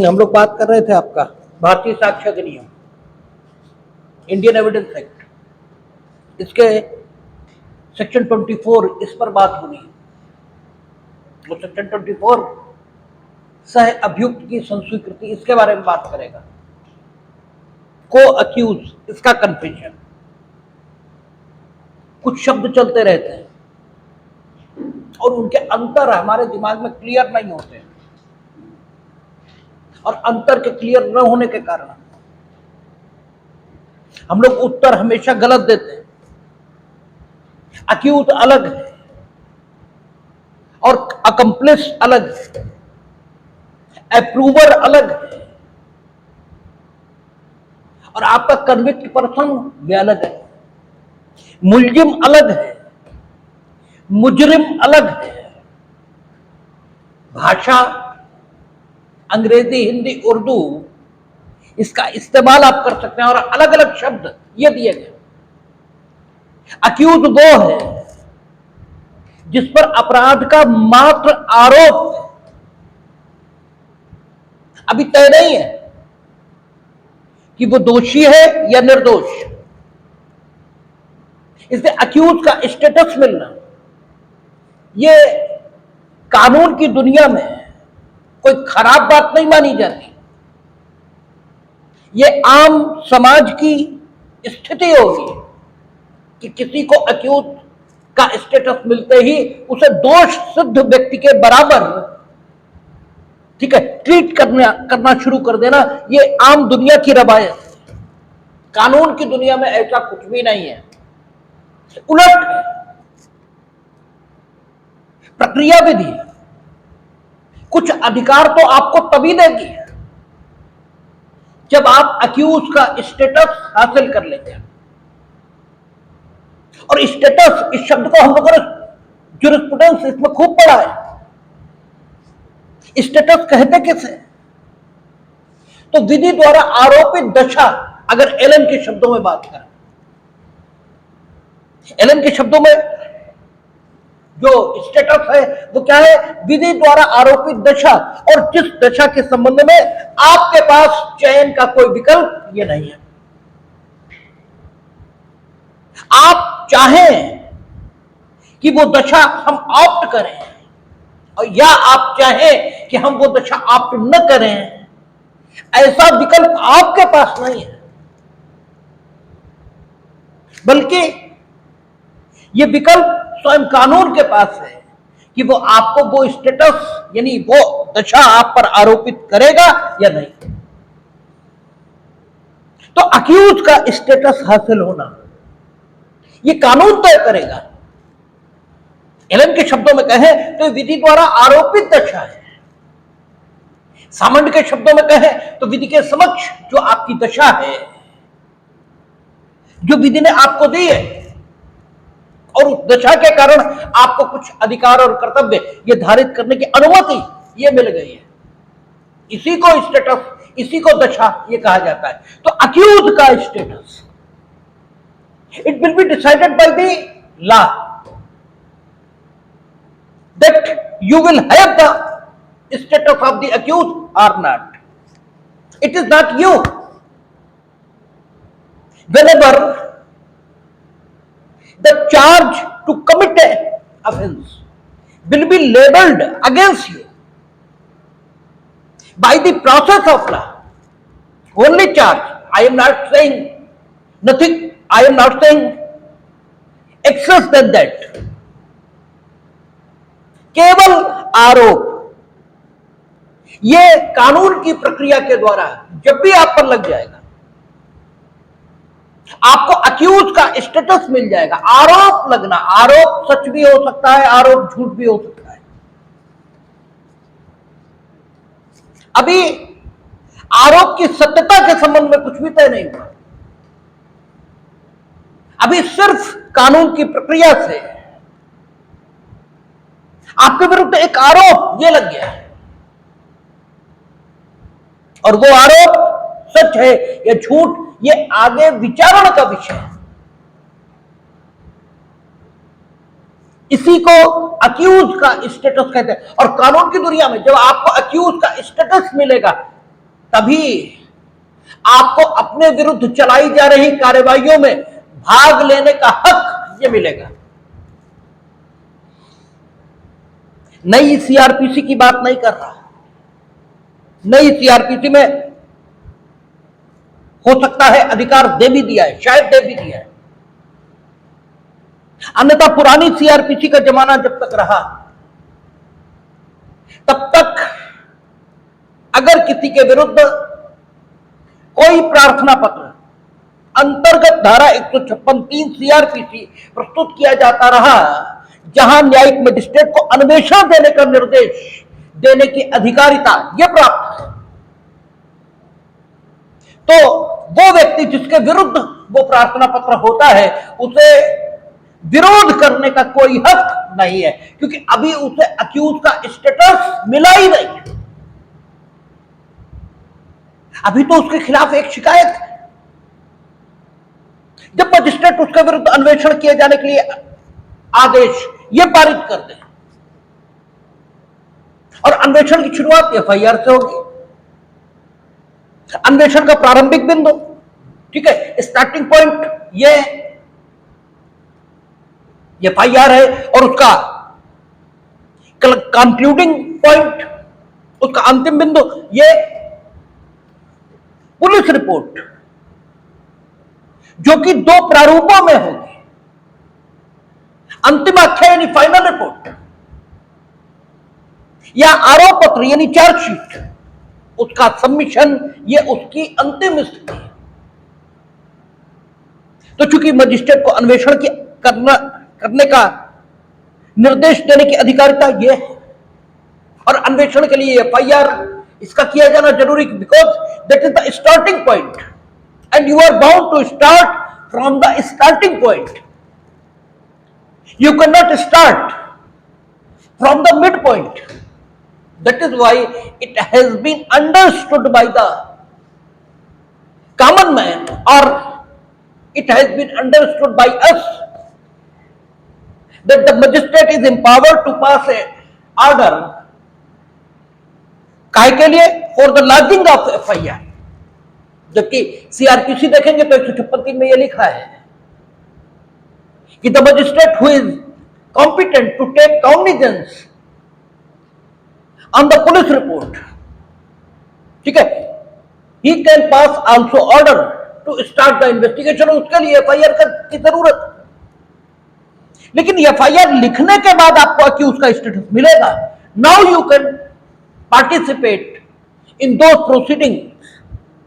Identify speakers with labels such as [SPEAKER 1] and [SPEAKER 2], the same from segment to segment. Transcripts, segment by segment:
[SPEAKER 1] हम लोग बात कर रहे थे आपका भारतीय साक्ष्य अधिनियम, इंडियन एविडेंस एक्ट, इसके सेक्शन 24 इस पर बात होनी है। तो सेक्शन 24 सह अभियुक्त की संस्वीकृति, इसके बारे में बात करेगा। को अक्यूज, इसका कन्फेशन। कुछ शब्द चलते रहते हैं और उनके अंतर हमारे दिमाग में क्लियर नहीं होते हैं, और अंतर के क्लियर न होने के कारण हम लोग उत्तर हमेशा गलत देते हैं। अक्यूज अलग है और अकम्प्लिश अलग है, अप्रूवर अलग है, और आपका कन्विक्ट पर्सन भी अलग है। मुलजिम अलग है, मुजरिम अलग है। भाषा अंग्रेजी, हिंदी, उर्दू, इसका इस्तेमाल आप कर सकते हैं और अलग अलग शब्द ये दिए गए। अक्यूज वो है जिस पर अपराध का मात्र आरोप है, अभी तय नहीं है कि वो दोषी है या निर्दोष। इसलिए अक्यूज का स्टेटस मिलना ये कानून की दुनिया में कोई खराब बात नहीं मानी जाती। ये आम समाज की स्थिति होगी कि किसी को अक्यूज का स्टेटस मिलते ही उसे दोष सिद्ध व्यक्ति के बराबर, ठीक है, ट्रीट करना शुरू कर देना। ये आम दुनिया की रवायत है। कानून की दुनिया में ऐसा कुछ भी नहीं है, उलट है। प्रक्रिया विधि कुछ अधिकार तो आपको तभी देगी जब आप अक्यूज का स्टेटस हासिल कर लेते हैं। और स्टेटस, इस शब्द को हम लोगों ने ज्यूरिस्प्रूडेंस इसमें खूब पढ़ा है। स्टेटस कहते किसे? तो विधि द्वारा आरोपित दशा, अगर एलन के शब्दों में बात करें, एलन के शब्दों में जो स्टेटस है वो क्या है? विधि द्वारा आरोपित दशा, और जिस दशा के संबंध में आपके पास चयन का कोई विकल्प ये नहीं है। आप चाहें कि वो दशा हम ऑप्ट करें, और या आप चाहें कि हम वो दशा ऑप्ट न करें, ऐसा विकल्प आपके पास नहीं है, बल्कि ये विकल्प स्वयं कानून के पास है कि वो आपको वो स्टेटस, यानी वो दशा आप पर आरोपित करेगा या नहीं। तो अक्यूज का स्टेटस हासिल होना ये कानून तय करेगा। एलन के शब्दों में कहें तो विधि द्वारा आरोपित दशा है। सामान्य के शब्दों में कहें तो विधि के समक्ष जो आपकी दशा है, जो विधि ने आपको दी है, और उस दशा के कारण आपको कुछ अधिकार और कर्तव्य ये धारित करने की अनुमति ये मिल गई है। इसी को स्टेटस, इसी को दशा ये कहा जाता है। तो अक्यूज का status, it will be decided by the law that you will have the status of the accused or not. It is not you. Whenever the charge to commit an offense will be labeled against you by the process of law, only charge, I am not saying nothing, I am not saying excess than that, केवल आरोप, ये कानून की प्रक्रिया के द्वारा जब भी आप पर लग जाएगा, आपको अक्यूज का स्टेटस मिल जाएगा। आरोप लगना, आरोप सच भी हो सकता है, आरोप झूठ भी हो सकता है। अभी आरोप की सत्यता के संबंध में कुछ भी तय नहीं हुआ। अभी सिर्फ कानून की प्रक्रिया से आपके विरुद्ध एक आरोप ये लग गया है, और वो आरोप सच है या झूठ ये आगे विचारण का विषय है। इसी को अक्यूज का स्टेटस कहते हैं। और कानून की दुनिया में जब आपको अक्यूज का स्टेटस मिलेगा तभी आपको अपने विरुद्ध चलाई जा रही कार्रवाइयों में भाग लेने का हक ये मिलेगा। नई सीआरपीसी की बात नहीं कर रहा। नई सीआरपीसी में हो सकता है अधिकार दे भी दिया है, शायद दे भी दिया है, अन्यथा पुरानी सीआरपीसी का जमाना जब तक रहा तब तक अगर किसी के विरुद्ध कोई प्रार्थना पत्र अंतर्गत धारा 156(3) सीआरपीसी प्रस्तुत किया जाता रहा, जहां न्यायिक मजिस्ट्रेट को अन्वेषण देने का निर्देश देने की अधिकारिता यह प्राप्त है, तो वो व्यक्ति जिसके विरुद्ध वो प्रार्थना पत्र होता है उसे विरोध करने का कोई हक नहीं है, क्योंकि अभी उसे अक्यूज का स्टेटस मिला ही नहीं। अभी तो उसके खिलाफ एक शिकायत है। जब मजिस्ट्रेट उसके विरुद्ध अन्वेषण किए जाने के लिए आदेश ये पारित कर दे और अन्वेषण की शुरुआत एफआईआर से होगी। अन्वेषण का प्रारंभिक बिंदु, ठीक है, स्टार्टिंग पॉइंट ये एफआईआर है और उसका कंक्लूडिंग पॉइंट, उसका अंतिम बिंदु ये पुलिस रिपोर्ट, जो कि 2 प्रारूपों में होगी। अंतिम आख्या यानी फाइनल रिपोर्ट या आरोप पत्र यानी चार्जशीट, उसका सबमिशन ये उसकी अंतिम स्थिति है। तो चूंकि मजिस्ट्रेट को अन्वेषण करने का निर्देश देने की अधिकारिता ये है और अन्वेषण के लिए एफआईआर इसका किया जाना जरूरी, because that is the starting point and you are bound to start from the starting point. You can not start from the mid point. That is why it has been understood by the common man और it has been understood by us that the magistrate is empowered to pass a order काहे के लिए, for the lodging of FIR. जबकि CrPC देखेंगे तो 156(3) में यह लिखा है कि the magistrate who is competent to take cognizance on the police report, ठीक है, he can pass also order to start the investigation. उसके लिए एफआईआर की जरूरत। लेकिन एफआईआर लिखने के बाद आपको अक्यूज का स्टेटस मिलेगा। Now you can participate in those proceeding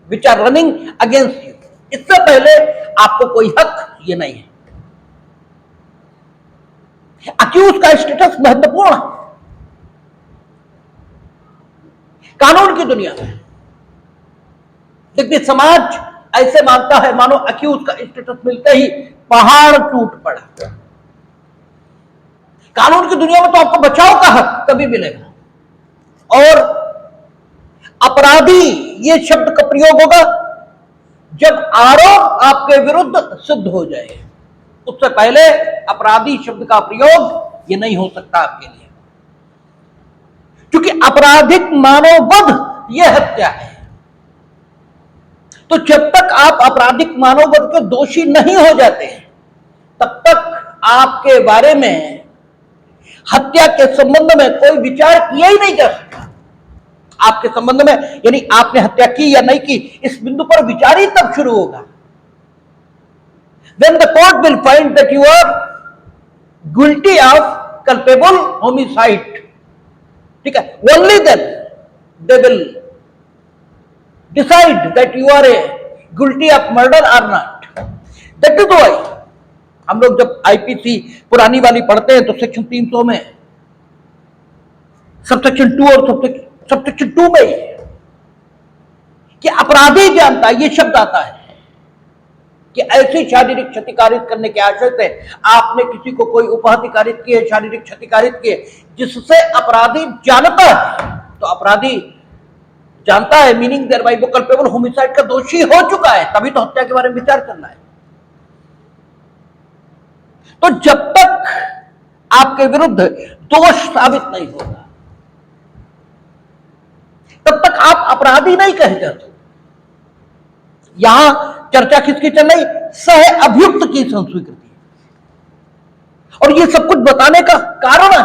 [SPEAKER 1] which are running against you. इससे पहले आपको कोई हक ये नहीं है। अक्यूज का स्टेटस महत्वपूर्ण है कानून की दुनिया में। देखिए, समाज ऐसे मानता है मानो अक्यूज का स्टेटस मिलते ही पहाड़ टूट पड़ा। कानून की दुनिया में तो आपको बचाव का हक तभी मिलेगा और अपराधी ये शब्द का प्रयोग होगा जब आरोप आपके विरुद्ध सिद्ध हो जाए। उससे पहले अपराधी शब्द का प्रयोग ये नहीं हो सकता आपके लिए, क्योंकि आपराधिक मानववध यह हत्या है। तो जब तक आप आपराधिक मानववध के दोषी नहीं हो जाते तब तक आपके बारे में हत्या के संबंध में कोई विचार किया ही नहीं जा सकता। आपके संबंध में, यानी आपने हत्या की या नहीं की, इस बिंदु पर विचार ही तब शुरू होगा when the court will find that you are guilty of culpable homicide, ठीक है, only then they will decide that you are a guilty of murder or not. That is why हम लोग जब आईपीसी पुरानी वाली पढ़ते हैं तो सेक्शन 300 में सबसेक्शन 2 और सबसेक्शन 2 में कि अपराधी जानता है, ये शब्द आता है कि ऐसी शारीरिक क्षति कारित करने के आशय से आपने किसी को कोई उपहति कारित की है, शारीरिक क्षति कारित की है, जिससे अपराधी जानता है। तो अपराधी जानता है, मीनिंग देयर बाय वो कल्पेबल होमिसाइड का दोषी हो चुका है, तभी तो हत्या के बारे में विचार करना है। तो जब तक आपके विरुद्ध दोष साबित नहीं होगा, तब तक आप अपराधी नहीं कहे जाते। यहां चर्चा किसकी चल रही? सह अभियुक्त की संस्वीकृति। और ये सब कुछ बताने का कारण है,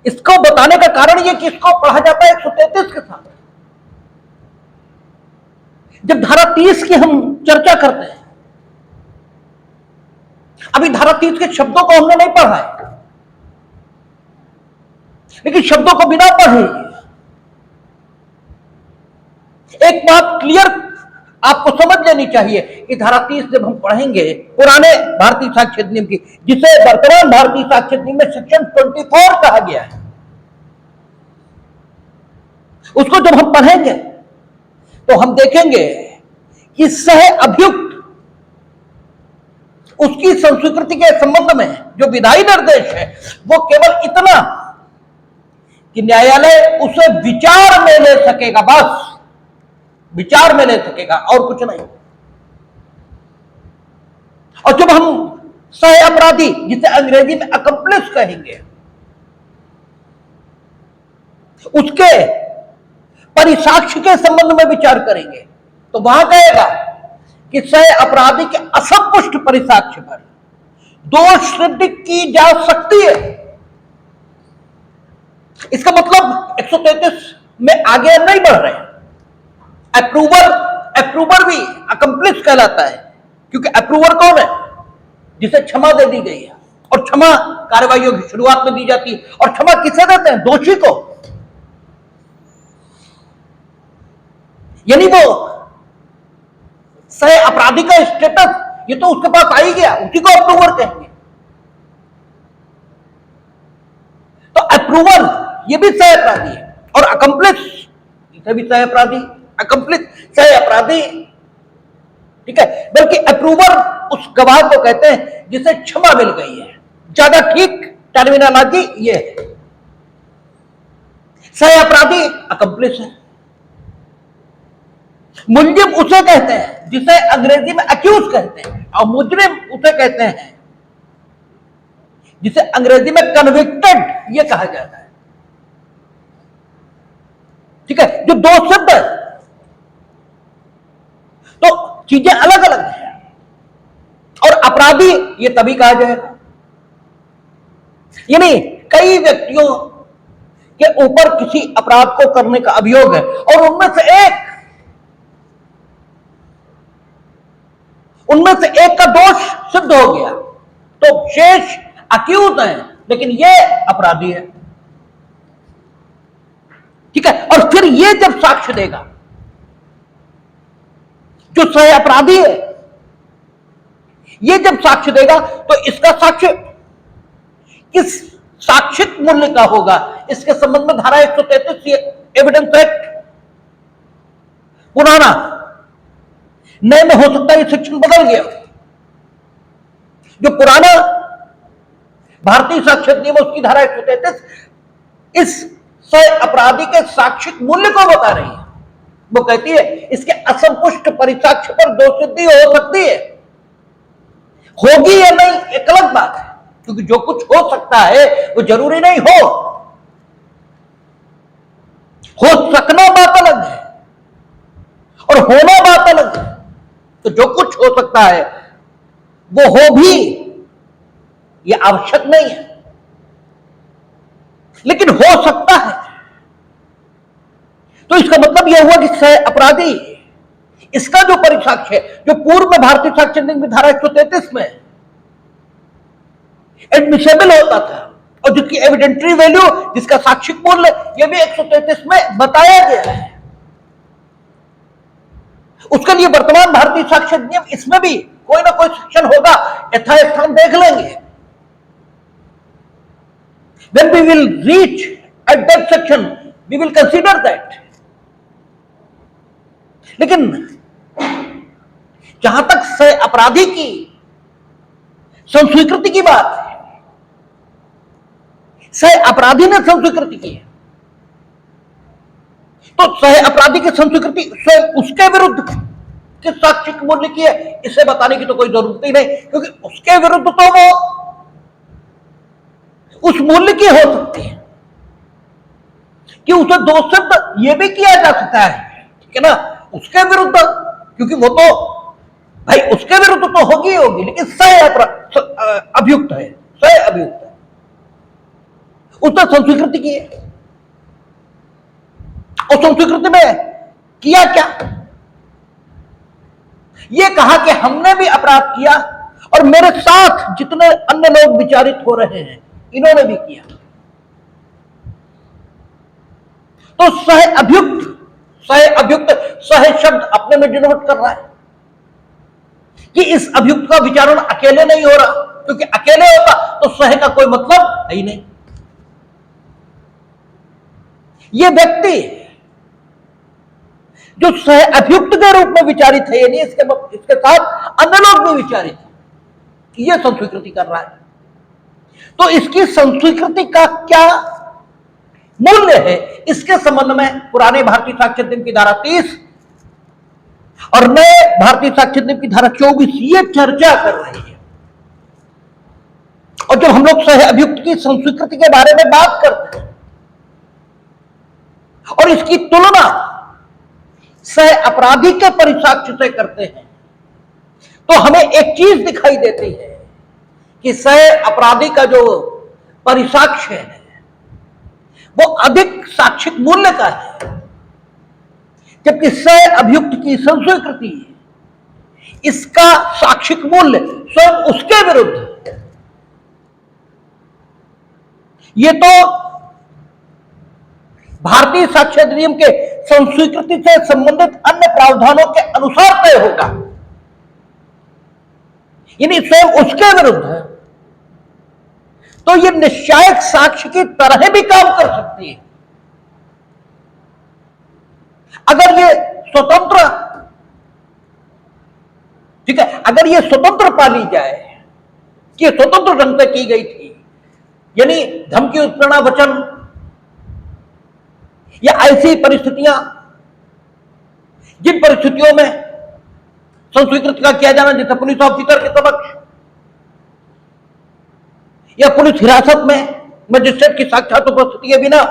[SPEAKER 1] इसको बताने का कारण ये कि इसको पढ़ा जाता है 133 के साथ। जब धारा 30 की हम चर्चा करते हैं, अभी धारा 30 के शब्दों को हमने नहीं पढ़ा है, लेकिन शब्दों को बिना पढ़े एक बात क्लियर आपको समझ लेनी चाहिए कि धारा 30 जब हम पढ़ेंगे पुराने भारतीय साक्ष्य अधिनियम की, जिसे वर्तमान भारतीय साक्ष्य अधिनियम में सेक्शन 24 कहा गया है, उसको जब हम पढ़ेंगे तो हम देखेंगे कि सह अभियुक्त उसकी संस्वीकृति के संबंध में जो विधायी निर्देश है वो केवल इतना कि न्यायालय उसे विचार में ले सकेगा, बस विचार में ले सकेगा और कुछ नहीं। और जब हम सह अपराधी, जिसे अंग्रेजी में अकम्प्लिस कहेंगे, उसके परिसाक्ष्य के संबंध में विचार करेंगे तो वहां कहेगा कि सह अपराधी के असंपुष्ट परिसाक्ष्य पर दोष सिद्ध की जा सकती है। इसका मतलब 133 में आगे नहीं बढ़ रहे हैं। अप्रूवर भी अकम्प्लिस कहलाता है, क्योंकि अप्रूवर कौन है? जिसे क्षमा दे दी गई है, और क्षमा कार्रवाइयों की शुरुआत में दी जाती है। और क्षमा किसे देते हैं? दोषी को। यानी वो सह अपराधी का स्टेटस ये तो उसके पास आ ही गया, उसी को अप्रूवर कहेंगे। तो अप्रूवर ये भी सह अपराधी है, और अकम्प्लिस इसे भी सह अपराधी, अकम्प्लिस सह अपराधी, ठीक है। बल्कि अप्रूवर उस गवाह को कहते हैं जिसे क्षमा मिल गई है, ज्यादा ठीक टर्मिनोलॉजी ये है। सह अपराधी अकम्प्लिस है। मुलजिम उसे कहते हैं जिसे अंग्रेजी में अक्यूज कहते हैं, और मुजरिम उसे कहते हैं जिसे अंग्रेजी में कन्विक्टेड ये कहा जाता है, ठीक है, जो दोष सिद्ध है। तो चीजें अलग अलग हैं। और अपराधी ये तभी कहा जाएगा, यानी कई व्यक्तियों के ऊपर किसी अपराध को करने का अभियोग है और उनमें से एक का दोष सिद्ध हो गया, तो शेष अक्यूज हैं, लेकिन ये अपराधी है, ठीक है। और फिर ये जब साक्ष्य देगा, जो सह अपराधी है, ये जब साक्ष्य देगा तो इसका साक्ष्य किस साक्षिक मूल्य का होगा, इसके संबंध में धारा 133 एविडेंस एक्ट पुराना, नए में हो सकता है ये सेक्शन बदल गया। जो पुराना भारतीय साक्ष्य अधिनियम उसकी धारा 133 इस सह अपराधी के साक्षिक मूल्य को बता रही है। वो कहती है इसके असंपुष्ट परिसाक्ष्य पर दोषसिद्धि हो सकती है, होगी या नहीं एक अलग बात है, क्योंकि जो कुछ हो सकता है वो जरूरी नहीं हो सकना बात अलग है और होना बात अलग है। तो जो कुछ हो सकता है वो हो भी, ये आवश्यक नहीं है, लेकिन हो सकता है। तो इसका मतलब यह हुआ कि सह अपराधी, इसका जो परिसाक्ष्य है, जो पूर्व में भारतीय साक्ष्य अधिनियम की धारा 133 में एडमिसेबल होता था और जिसकी एविडेंटरी वैल्यू, जिसका साक्षिक मूल्य, यह भी 133 में बताया गया है। उसके लिए वर्तमान भारतीय साक्ष्य अधिनियम, इसमें भी कोई ना कोई सेक्शन होगा, यथास्थान देख लेंगे। When we will reach at that section, we will consider that. लेकिन जहां तक सह अपराधी की संस्वीकृति की बात है, सह अपराधी ने संस्वीकृति की है, तो सह अपराधी की संस्वीकृति स्वयं उसके विरुद्ध किस साक्षिक मूल्य की है इसे बताने की तो कोई जरूरत ही नहीं, क्योंकि उसके विरुद्ध तो वो उस मूल्य की हो सकती है कि उसे दोष सिद्ध ये भी किया जा सकता है, ठीक है ना, उसके विरुद्ध, क्योंकि वो तो भाई उसके विरुद्ध तो होगी होगी, लेकिन अभियुक्त है, अभियुक्त है, उसने संस्वीकृति की है। और संस्वीकृति में किया क्या? ये कहा कि हमने भी अपराध किया और मेरे साथ जितने अन्य लोग विचारित हो रहे हैं इन्होंने भी किया। तो सह अभियुक्त सह शब्द अपने में डिनोट कर रहा है कि इस अभियुक्त का विचारण अकेले नहीं हो रहा, क्योंकि अकेले होता तो सह का कोई मतलब है ही नहीं। यह व्यक्ति जो सह अभियुक्त के रूप में विचारित है, यानी इसके साथ अन्य लोग भी विचारित है, यह संस्वीकृति कर रहा है। तो इसकी संस्वीकृति का क्या मूल्य है, इसके संबंध में पुराने भारतीय साक्ष्य अधिनियम की धारा 30 और नए भारतीय साक्ष्य अधिनियम की धारा 24 ये चर्चा कर रही है। और जब हम लोग सह अभियुक्त की संस्वीकृति के बारे में बात करते हैं और इसकी तुलना सह अपराधी के परिसाक्ष्य से करते हैं, तो हमें एक चीज दिखाई देती है कि सह अपराधी का जो परिसाक्ष्य है वो अधिक साक्षिक मूल्य का है, जबकि सह अभियुक्त की संस्वीकृति इसका साक्षिक मूल्य स्वयं उसके विरुद्ध है। ये तो भारतीय साक्ष्य अधिनियम के संस्वीकृति से संबंधित अन्य प्रावधानों के अनुसार तय होगा, यानी स्वयं उसके विरुद्ध है। तो ये निश्चायक साक्ष्य की तरह भी काम कर सकती है अगर ये स्वतंत्र, ठीक है, अगर ये स्वतंत्र पाली जाए कि स्वतंत्र ढंग से की गई थी, यानी धमकी, उत्प्रेरणा, वचन या ऐसी परिस्थितियां जिन परिस्थितियों में संस्वीकृति का किया जाना, जैसे पुलिस ऑफिसर के समक्ष या पुलिस हिरासत में मजिस्ट्रेट की साक्षात उपस्थिति के बिना,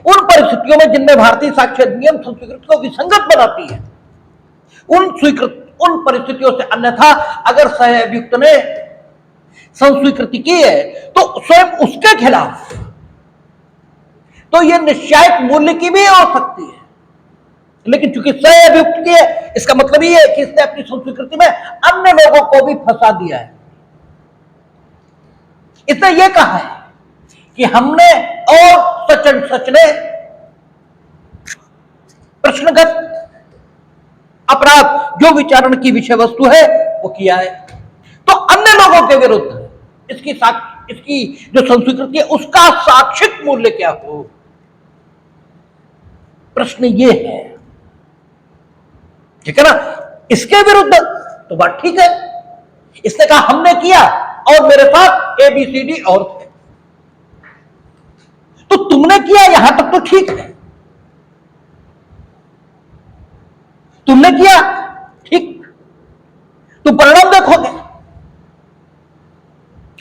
[SPEAKER 1] उन परिस्थितियों में जिनमें भारतीय साक्ष्य अधिनियम संस्वीकृति को विसंगत बनाती है, उन परिस्थितियों से अन्यथा अगर सह अभियुक्त ने संस्वीकृति की है तो स्वयं उसके खिलाफ तो यह निश्चायक मूल्य की भी हो सकती है, लेकिन चूंकि सह अभियुक्त की है, इसका मतलब ये है कि इसने अपनी संस्वीकृति में अन्य लोगों को भी फंसा दिया है। इसने यह कहा है कि हमने और सच ने प्रश्नगत अपराध जो विचारण की विषय वस्तु है वो किया है, तो अन्य लोगों के विरुद्ध इसकी जो संस्वीकृति है उसका साक्षिक मूल्य क्या हो, प्रश्न ये है, ठीक है ना। इसके विरुद्ध तो बात ठीक है, इसने कहा हमने किया और मेरे साथ ABCD और थे, तो तुमने किया यहां तक तो ठीक है, तुमने किया ठीक, तुम परिणाम देखोगे,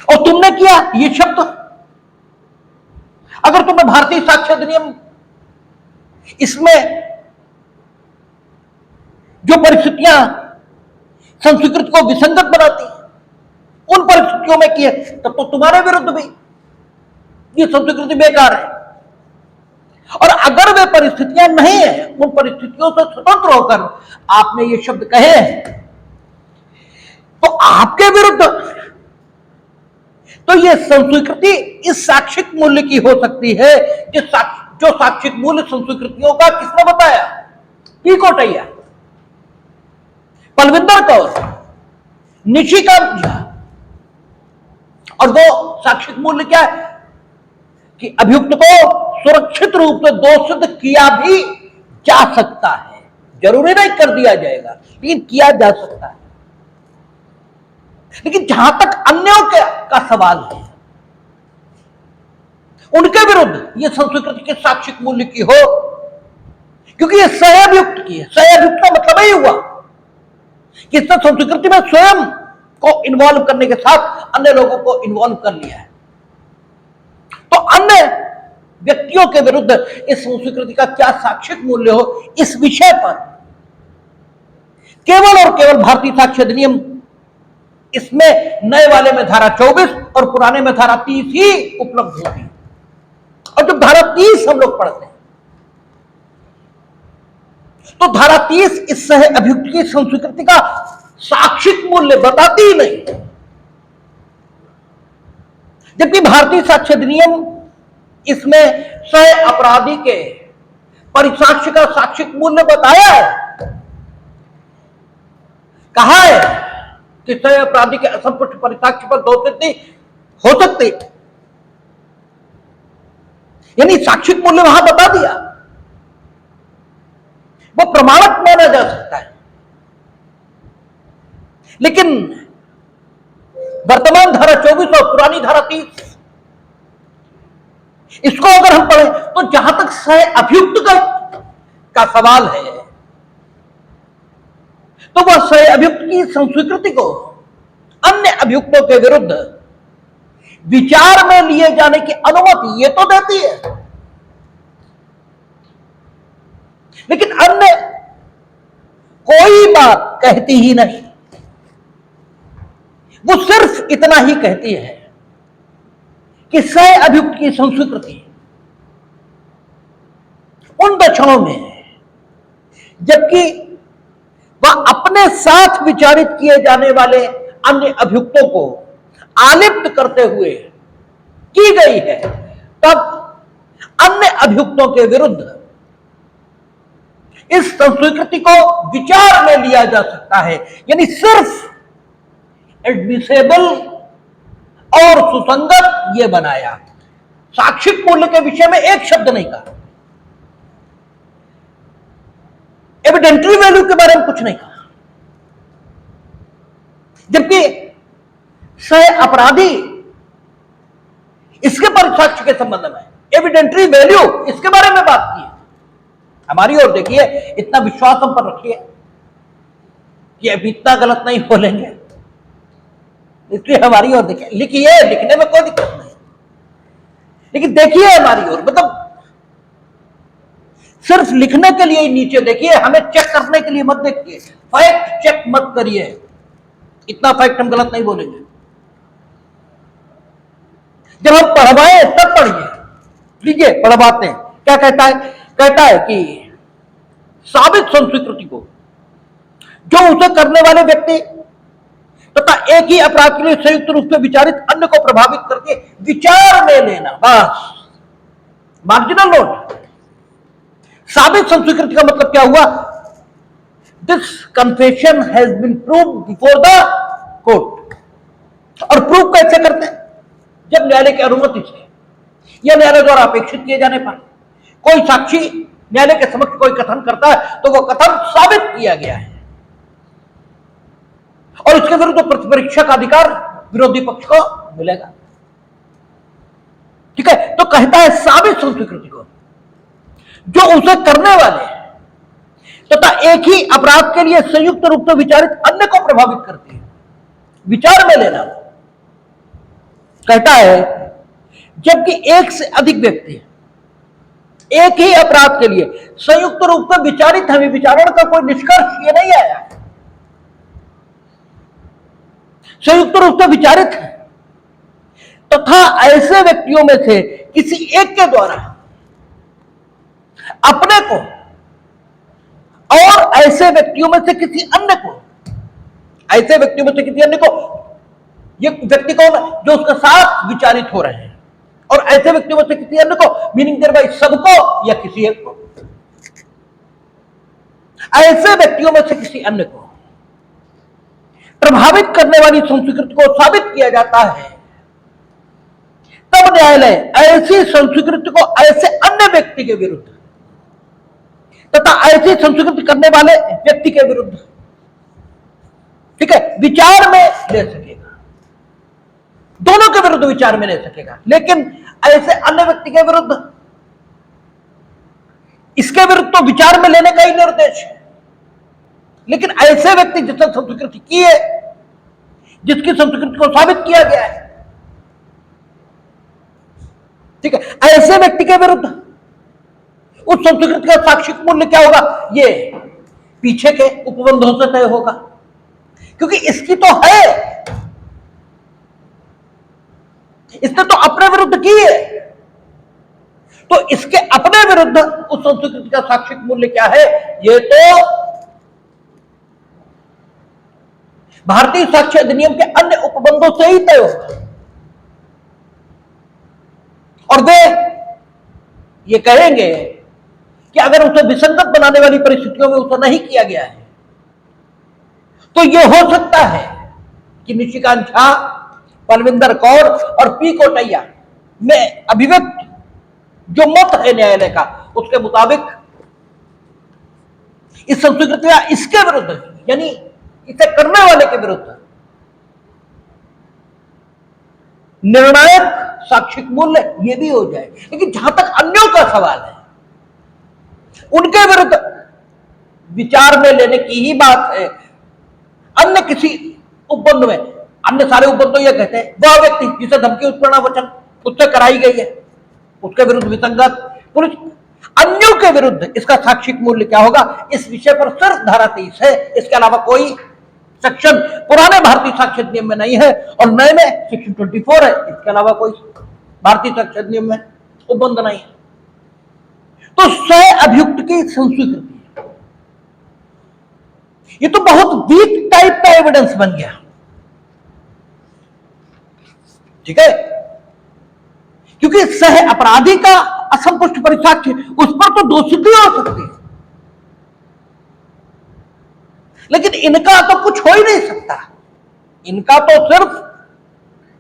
[SPEAKER 1] और तुमने किया ये शब्द, अगर तुम्हें भारतीय साक्ष्य अधिनियम इसमें जो परिस्थितियां संस्वीकृति को विसंगत बनाती उन परिस्थितियों में किए, तब तो तुम्हारे विरुद्ध भी ये संस्वीकृति बेकार है। और अगर वे परिस्थितियां नहीं है, उन परिस्थितियों से स्वतंत्र होकर आपने ये शब्द कहे हैं, तो आपके विरुद्ध तो ये संस्वीकृति इस साक्षिक मूल्य की हो सकती है जो साक्षिक मूल्य संस्वीकृतियों का किसने बताया, पी कोटैया, पलविंदर कौर, निशिकांत झा। और वो साक्षिक मूल्य क्या है कि अभियुक्त को सुरक्षित रूप से दोष सिद्ध किया भी जा सकता है, जरूरी नहीं कर दिया जाएगा, लेकिन किया जा सकता है। लेकिन जहां तक अन्यों का सवाल है, उनके विरुद्ध यह संस्वीकृति के साक्षिक मूल्य की हो, क्योंकि यह सह अभियुक्त की है। सह अभियुक्त का मतलब ही हुआ कि इसने संस्कृति में स्वयं को इन्वॉल्व करने के साथ अन्य लोगों को इन्वॉल्व कर लिया है। तो अन्य व्यक्तियों के विरुद्ध इस संस्कृति का क्या साक्षिक मूल्य हो, इस विषय पर केवल और केवल भारतीय साक्ष्य अधिनियम, इसमें नए वाले में धारा 24 और पुराने में धारा 30 ही उपलब्ध होती है। और जब धारा 30 हम लोग पढ़ते हैं तो धारा 30 इस सह अभियुक्त की संस्वीकृति का साक्षिक मूल्य बताती ही नहीं, जबकि भारतीय साक्ष्य अधिनियम इसमें सह अपराधी के परिसाक्ष्य का साक्षिक मूल्य बताया है। कहा है कि सह अपराधी के असंपुष्ट परिसाक्ष्य पर दोषी हो सकते, यानी साक्षिक मूल्य वहां बता दिया, वो प्रमाणक माना जा सकता है। लेकिन वर्तमान धारा 24 और पुरानी धारा 30, इसको अगर हम पढ़ें तो जहां तक सह अभियुक्त का सवाल है, तो वह सह अभियुक्त की संस्वीकृति को अन्य अभियुक्तों के विरुद्ध विचार में लिए जाने की अनुमति ये तो देती है, लेकिन अन्य कोई बात कहती ही नहीं। वो सिर्फ इतना ही कहती है कि सह अभियुक्त की संस्वीकृति उन क्षणों में जबकि वह अपने साथ विचारित किए जाने वाले अन्य अभियुक्तों को आलिप्त करते हुए की गई है, तब अन्य अभियुक्तों के विरुद्ध इस संस्वीकृति को विचार में लिया जा सकता है। यानी सिर्फ एडमिसेबल और सुसंगत ये बनाया, साक्षिक मूल्य के विषय में एक शब्द नहीं कहा, एविडेंटरी वैल्यू के बारे में कुछ नहीं कहा, जबकि सह अपराधी इसके परिसाक्ष्य के संबंध में एविडेंटरी वैल्यू इसके बारे में बात की है। हमारी ओर देखिए, इतना विश्वास हम पर रखिए कि अभी इतना गलत नहीं बोलेंगे, इसलिए हमारी ओर देखिए, लिखिए, लिखने में कोई दिक्कत नहीं, लेकिन देखिए हमारी ओर, मतलब सिर्फ लिखने के लिए ही नीचे देखिए, हमें चेक करने के लिए मत देखिए, फैक्ट चेक मत करिए, इतना फैक्ट हम गलत नहीं बोलेंगे। जब हम पढ़वाए तब पढ़िए, लीजिए पढ़वाते हैं। क्या कहता है? कहता है कि साबित संस्वीकृति को जो उसे करने वाले व्यक्ति तथा एक ही अपराध के लिए संयुक्त रूप से विचारित अन्य को प्रभावित करके विचार में लेना, बस मार्जिनल नोट। साबित संस्वीकृति का मतलब क्या हुआ? This confession has been proved before the court. और प्रूव कैसे करते हैं? जब न्यायालय की अनुमति से या न्यायालय द्वारा अपेक्षित किए जाने पर कोई साक्षी न्यायालय के समक्ष कोई कथन करता है तो वह कथन साबित किया गया है और इसके विरुद्ध प्रतिपरीक्षा का अधिकार विरोधी पक्ष को मिलेगा। ठीक है, तो कहता है साबित संस्वीकृति को जो उसे करने वाले तथा एक ही अपराध के लिए संयुक्त रूप से विचारित अन्य को प्रभावित करती है, विचार में लेना। कहता है जबकि एक से अधिक व्यक्ति एक ही अपराध के लिए संयुक्त रूप से विचारित है, विचारण का कोई निष्कर्ष ये नहीं आया, संयुक्त रूप से विचारित है तथा ऐसे व्यक्तियों में से किसी एक के द्वारा अपने को और ऐसे व्यक्तियों में से किसी अन्य को, ऐसे व्यक्तियों में से किसी अन्य को, ये व्यक्ति कौन है? जो उसके साथ विचारित हो रहे हैं, और ऐसे व्यक्तियों में से किसी अन्य को, मीनिंग देयर बाय सबको या किसी एक को, ऐसे व्यक्तियों में से किसी अन्य को प्रभावित करने वाली संस्वीकृति को साबित किया जाता है, तब न्यायालय ऐसी संस्वीकृति को ऐसे अन्य व्यक्ति के विरुद्ध तथा ऐसी संस्वीकृति करने वाले व्यक्ति के विरुद्ध, ठीक है, विचार में ले सकेगा, दोनों के विरुद्ध विचार में ले सकेगा। लेकिन ऐसे अन्य व्यक्ति के विरुद्ध, इसके विरुद्ध तो विचार में लेने का ही निर्देश है, लेकिन ऐसे व्यक्ति जिसने संस्कृति की है, जिसकी संस्कृति को साबित किया गया है, ठीक है, ऐसे व्यक्ति के विरुद्ध उस संस्कृति का साक्षिक मूल्य क्या होगा, ये पीछे के उपबंधों से तय होगा, क्योंकि इसकी तो है, इसने तो अपने विरुद्ध की है, तो इसके अपने विरुद्ध उस संस्कृति का साक्षिक मूल्य क्या है, ये तो भारतीय साक्ष्य अधिनियम के अन्य उपबंधों से ही तय होगा। और वे ये कहेंगे कि अगर उसे विसंगत बनाने वाली परिस्थितियों में उसे नहीं किया गया है, तो यह हो सकता है कि निशिकांत झा, पलविंदर कौर और पी कोटैया में अभिव्यक्त जो मत है न्यायालय का, उसके मुताबिक इस संस्कृति या इसके विरुद्ध, यानी इसे करने वाले के विरुद्ध निर्णायक साक्षिक मूल्य ये भी हो जाए। लेकिन जहां तक अन्यों का सवाल है, उनके विरुद्ध विचार में लेने की ही बात है। अन्य किसी उपबंध में, अन्य सारे उपबंध तो यह कहते हैं वह व्यक्ति जिसे धमकी उत्पीड़न वचन उससे कराई गई है, उसके विरुद्ध विसंगत पुलिस, अन्यों के विरुद्ध इसका साक्षिक मूल्य क्या होगा, इस विषय पर सिर्फ धारा 30 है, इसके अलावा कोई सेक्शन पुराने भारतीय साक्ष्य अधिनियम में नहीं है और नए में सेक्शन 24 है, इसके अलावा कोई भारतीय साक्ष्य अधिनियम में उपबंध नहीं है। तो सह अभियुक्त की संस्वीकृति, ये तो बहुत वीक टाइप का एविडेंस बन गया, ठीक है, क्योंकि सह अपराधी का असंपुष्ट परिसाक्ष्य, उस पर तो दोषिता हो सकती है, लेकिन इनका तो कुछ हो ही नहीं सकता, इनका तो सिर्फ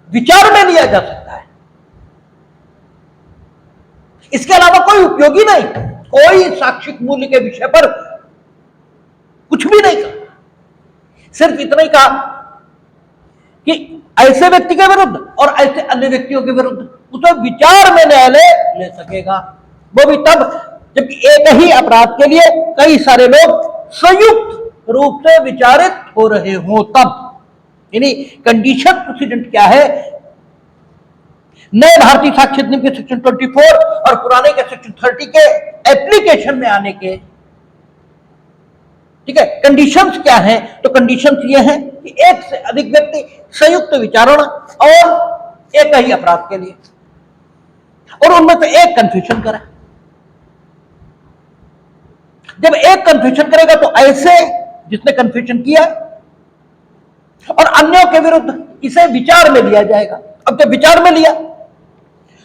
[SPEAKER 1] विचार में लिया जा सकता है, इसके अलावा कोई उपयोगी नहीं, कोई साक्षिक मूल्य के विषय पर कुछ भी नहीं कहा, सिर्फ इतना ही कहा कि ऐसे व्यक्ति के विरुद्ध और ऐसे अन्य व्यक्तियों के विरुद्ध उसे विचार में न्यायालय ले सकेगा, वो भी तब जब एक ही अपराध के लिए कई सारे लोग संयुक्त रूप से विचारित हो रहे हो तब। यानी कंडीशन प्रेसिडेंट क्या है, नए भारतीय साक्ष्य अधिनियम के सेक्शन 24 और पुराने के सेक्शन 30 के एप्लीकेशन में आने के, ठीक है, कंडीशंस क्या हैं, तो कंडीशंस ये हैं कि एक से अधिक व्यक्ति संयुक्त विचारणा और एक ही अपराध के लिए, और उनमें से एक कन्फ्यूजन करा। जब एक कन्फ्यूजन करेगा तो ऐसे जिसने कन्फ्यूजन किया और अन्यों के विरुद्ध इसे विचार में लिया जाएगा। अब जब विचार में लिया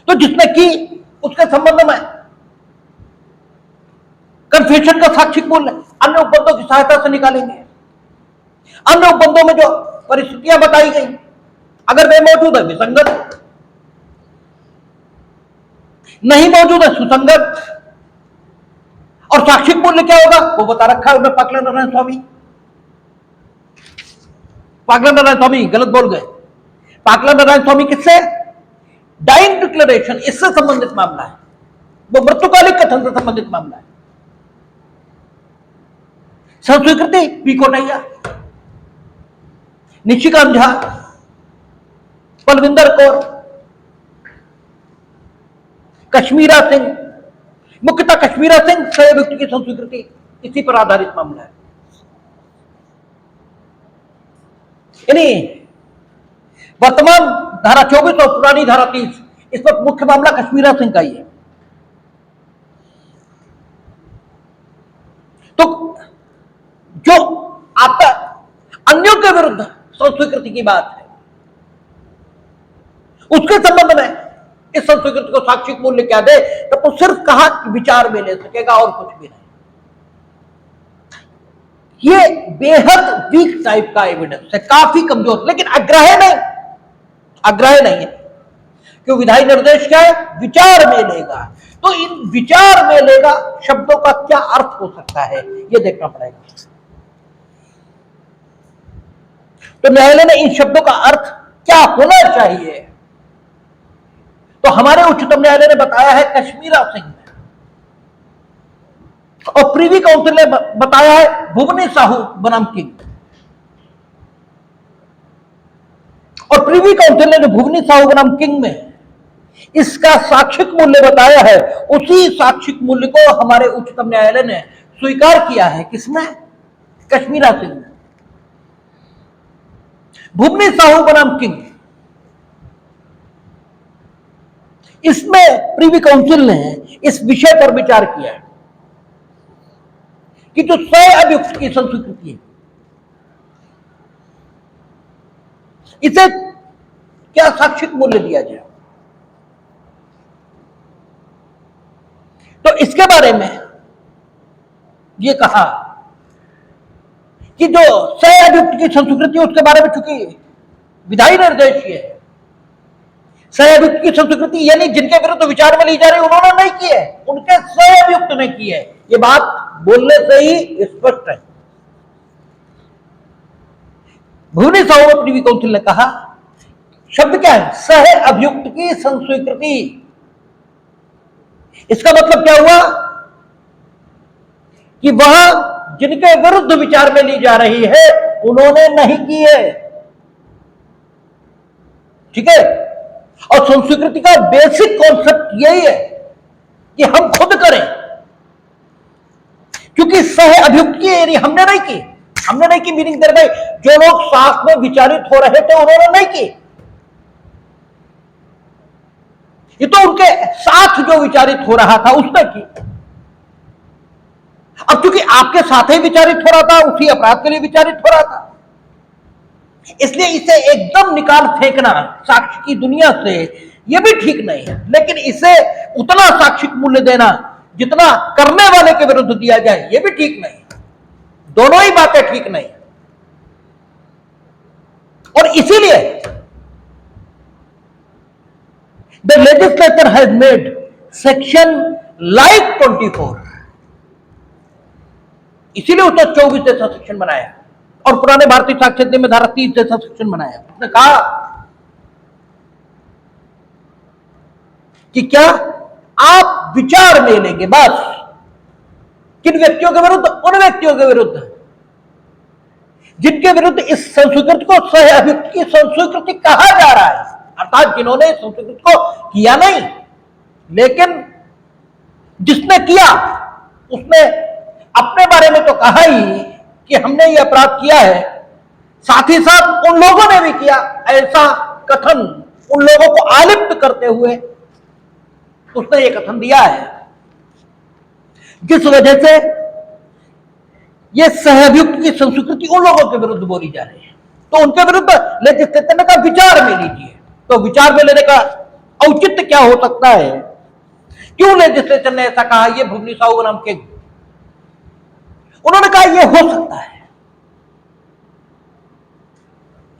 [SPEAKER 1] तो जिसने की उसके संबंध में कन्फ्यूजन का साक्षिक मूल्य अन्य उपबंधों की सहायता से निकालेंगे। अन्य उपबंधों में जो परिस्थितियां बताई गई अगर वे मौजूद है विसंगत, नहीं मौजूद है सुसंगत, और साक्षिक मूल्य क्या होगा वो बता रखा है उन्हें पाकला नारायण स्वामी। पाकला नारायण स्वामी गलत बोल गए, पाकला नारायण स्वामी किससे, डाइंग डिक्लेरेशन, इससे संबंधित मामला है, वो मृत्युकालिक कथन से संबंधित मामला है। संस्वीकृति पी कोटैया, निशिकांत झा, पलविंदर कौर, कश्मीरा सिंह, मुख्यतः कश्मीरा सिंह सह अभियुक्त की संस्वीकृति, इसी पर आधारित मामला है। यानी वर्तमान धारा 24 और पुरानी धारा 30, इस पर मुख्य मामला कश्मीरा सिंह का ही है। तो जो आपका अन्यों के विरुद्ध संस्वीकृति की बात है, उसके संबंध में इस संस्वीकृति को साक्षिक मूल्य क्या दे, तो वो सिर्फ कहा कि विचार में ले सकेगा और कुछ भी नहीं। ये बेहद वीक टाइप का एविडेंस है, काफी कमजोर, लेकिन अग्राह्य नहीं, अग्राह्य नहीं है। क्यों, विधायी निर्देश क्या है, विचार में लेगा। तो इन विचार में लेगा शब्दों का क्या अर्थ हो सकता है, यह देखना पड़ेगा। तो न्यायालय ने इन शब्दों का अर्थ क्या होना चाहिए, तो हमारे उच्चतम न्यायालय ने बताया है कश्मीरा सिंह ने, और प्रीवी काउंसिल ने बताया है भुवनी साहू बनाम किंग। और प्रीवी काउंसिल ने जो भुवनी साहू बनाम किंग में इसका साक्षिक मूल्य बताया है, उसी साक्षिक मूल्य को हमारे उच्चतम न्यायालय ने स्वीकार किया है। किसमें? कश्मीरा सिंह में। भुवनी साहू बनाम किंग, इसमें प्रीवी काउंसिल ने इस विषय पर विचार किया है कि जो सह अभियुक्त की संस्कृति है, इसे क्या साक्षिक मूल्य दिया जाए। तो इसके बारे में यह कहा कि जो सह अभियुक्त की संस्कृति है उसके बारे में चूंकि विधायी निर्देश है, सह अभियुक्त की संस्कृति यानी जिनके विरुद्ध विचार में ली जा रही उन्होंने नहीं की है, उनके सह अभियुक्त ने की है। यह बात बोलने से ही स्पष्ट है। भुवनी साहू में प्रीवी काउंसिल ने कहा, शब्द क्या है? सह अभियुक्त की संस्वीकृति। इसका मतलब क्या हुआ कि वह जिनके विरुद्ध विचार में ली जा रही है उन्होंने नहीं की है। ठीक है? और संस्कृति का बेसिक कॉन्सेप्ट यही है कि हम खुद करें, क्योंकि सह अभियुक्त की यानी हमने नहीं की। हमने नहीं की मीनिंग दे भाई जो लोग साथ में विचारित हो रहे थे उन्होंने नहीं की, ये तो उनके साथ जो विचारित हो रहा था उसने की। अब क्योंकि आपके साथ ही विचारित हो रहा था, उसी अपराध के लिए विचारित हो रहा था, इसलिए इसे एकदम निकाल फेंकना साक्ष्य की दुनिया से यह भी ठीक नहीं है। लेकिन इसे उतना साक्षिक मूल्य देना जितना करने वाले के विरुद्ध दिया जाए यह भी ठीक नहीं। दोनों ही बातें ठीक नहीं। और इसीलिए the legislature has made section like 24, इसीलिए उसने 24 जैसा सेक्शन बनाया और पुराने भारतीय साक्ष्य अधिनियम में धारा 30 जैसा सेक्शन बनाया। उसने कहा कि क्या आप विचार में लेंगे बस किन व्यक्तियों के विरुद्ध? उन व्यक्तियों के विरुद्ध जिनके विरुद्ध इस संस्वीकृति को सह अभियुक्त की संस्वीकृति कहा जा रहा है, अर्थात जिन्होंने इस संस्कृति को किया नहीं, लेकिन जिसने किया उसने अपने बारे में तो कहा ही कि हमने ये अपराध किया है, साथ ही साथ उन लोगों ने भी किया, ऐसा कथन उन लोगों को आलिप्त करते हुए उसने ये कथन दिया है, जिस वजह से ये सहअभियुक्त की संस्कृति उन लोगों के विरुद्ध बोली जा रही है। तो उनके विरुद्ध लेजिस्लेचर ने कहा विचार में लीजिए। तो विचार में लेने का औचित्य क्या हो सकता है? क्यों लेजिस्लेचर ने ऐसा कहा? ये भुवनी साहू बनाम किंग, उन्होंने कहा यह हो सकता है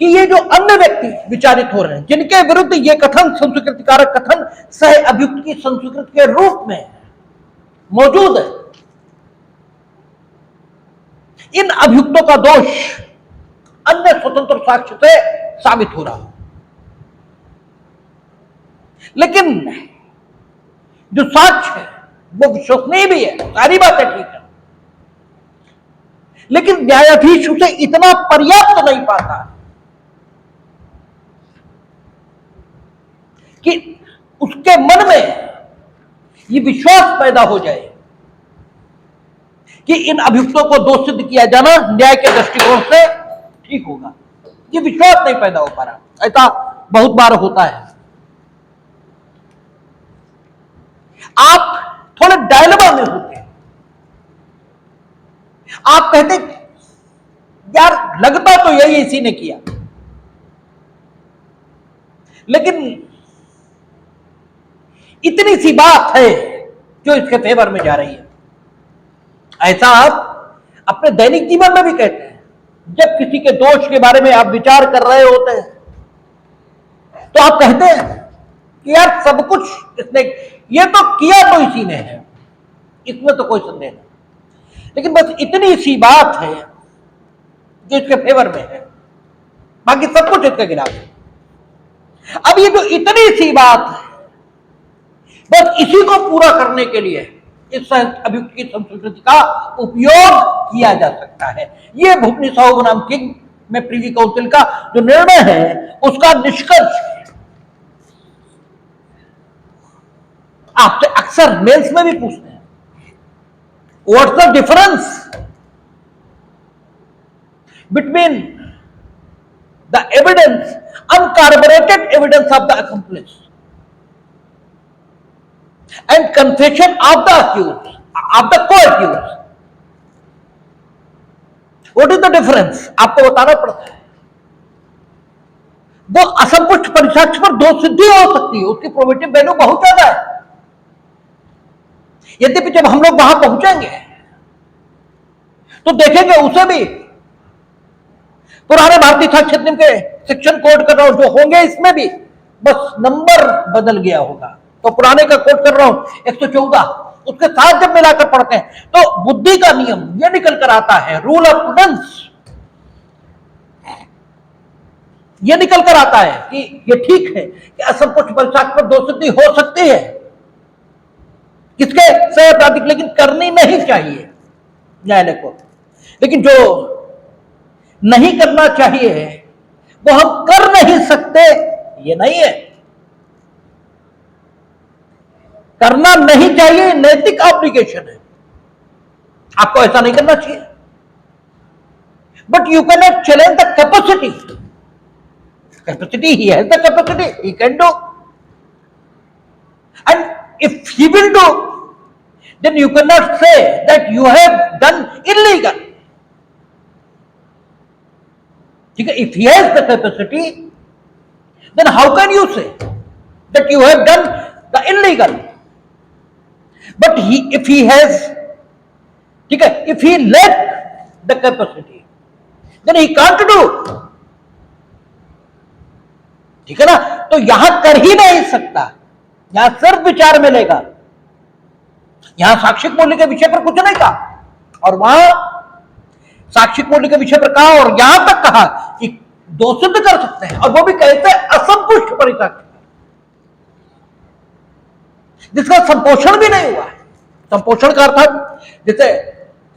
[SPEAKER 1] कि ये जो अन्य व्यक्ति विचारित हो रहे हैं जिनके विरुद्ध ये कथन संस्कृतिकारक कथन सह अभियुक्त की संस्कृति के रूप में मौजूद है, इन अभियुक्तों का दोष अन्य स्वतंत्र साक्ष्य से साबित हो रहा हो। लेकिन जो साक्ष्य है वो विश्वसनीय भी है, सारी बातें ठीक है, लेकिन न्यायाधीश उसे इतना पर्याप्त नहीं पाता कि उसके मन में ये विश्वास पैदा हो जाए कि इन अभियुक्तों को दोष सिद्ध किया जाना न्याय के दृष्टिकोण से ठीक होगा। ये विश्वास नहीं पैदा हो पा रहा। ऐसा बहुत बार होता है। आप थोड़े डायलेमा में होते हैं, आप कहते यार लगता तो यही इसी ने किया, लेकिन इतनी सी बात है जो इसके फेवर में जा रही है। ऐसा आप अपने दैनिक जीवन में भी कहते हैं। जब किसी के दोष के बारे में आप विचार कर रहे होते हैं तो आप कहते हैं कि यार सब कुछ इसने, ये तो किया तो इसी ने है, इसमें तो कोई संदेह नहीं, लेकिन बस इतनी सी बात है जो इसके फेवर में है, बाकी सब कुछ इसके खिलाफ है। अब ये जो इतनी सी बात है, बस इसी को पूरा करने के लिए इस अभियुक्त की संस्कृति का उपयोग किया जा सकता है। ये भुवनी साहू बनाम किंग में प्रीवी काउंसिल का जो निर्णय है उसका निष्कर्ष है। आपसे अक्सर मेल्स में भी पूछते हैं, what's the difference between the evidence, uncorroborated evidence of the accomplice and confession of the accused, of the co-accused. What is the difference? आपको बताना पड़ता है। वो असंपुष्ट परिसाक्ष्य पर दोष सिद्धि हो सकती है, उसकी प्रोबेटिव वैल्यू बहुत ज्यादा है। यद्यपि जब हम लोग वहां पहुंचेंगे तो देखेंगे उसे भी पुराने भारतीय साक्ष्य अधिनियम के सेक्शन कोड कर रहा हूं जो होंगे, इसमें भी बस नंबर बदल गया होगा। तो पुराने का कोड कर रहा हूं 114, उसके साथ जब मिलाकर पढ़ते हैं तो बुद्धि का नियम यह निकल कर आता है, रूल ऑफ प्रूडेंस यह निकल कर आता है कि यह ठीक है कि असंपुष्ट परिसाक्ष्य पर दोष सिद्धि हो सकती है किसके सह अपराधिक, लेकिन करनी नहीं चाहिए न्यायालय को। लेकिन जो नहीं करना चाहिए वो हम कर नहीं सकते, ये नहीं है। करना नहीं चाहिए, नैतिक ऑब्लिगेशन है, आपको ऐसा नहीं करना चाहिए। But you can not challenge the capacity, capacity he has the capacity, he can do, and if he will do then you cannot say that you have done illegal. If he has the capacity, then how can you say that you have done the illegal? But if he has, if he lack the capacity, then he can't do. ठीक है ना? तो यहां कर ही नहीं सकता, यहां सिर्फ विचार मिलेगा। यहां साक्षिक मूल्य के विषय पर कुछ नहीं कहा, और वहां साक्षिक मूल्य के विषय पर कहा, और यहां तक कहा कि दोष सिद्ध कर सकते हैं, और वो भी कहते हैं असंपुष्ट परिसाक्ष्य जिसका संपोषण भी नहीं हुआ है। संपोषण का अर्थ जैसे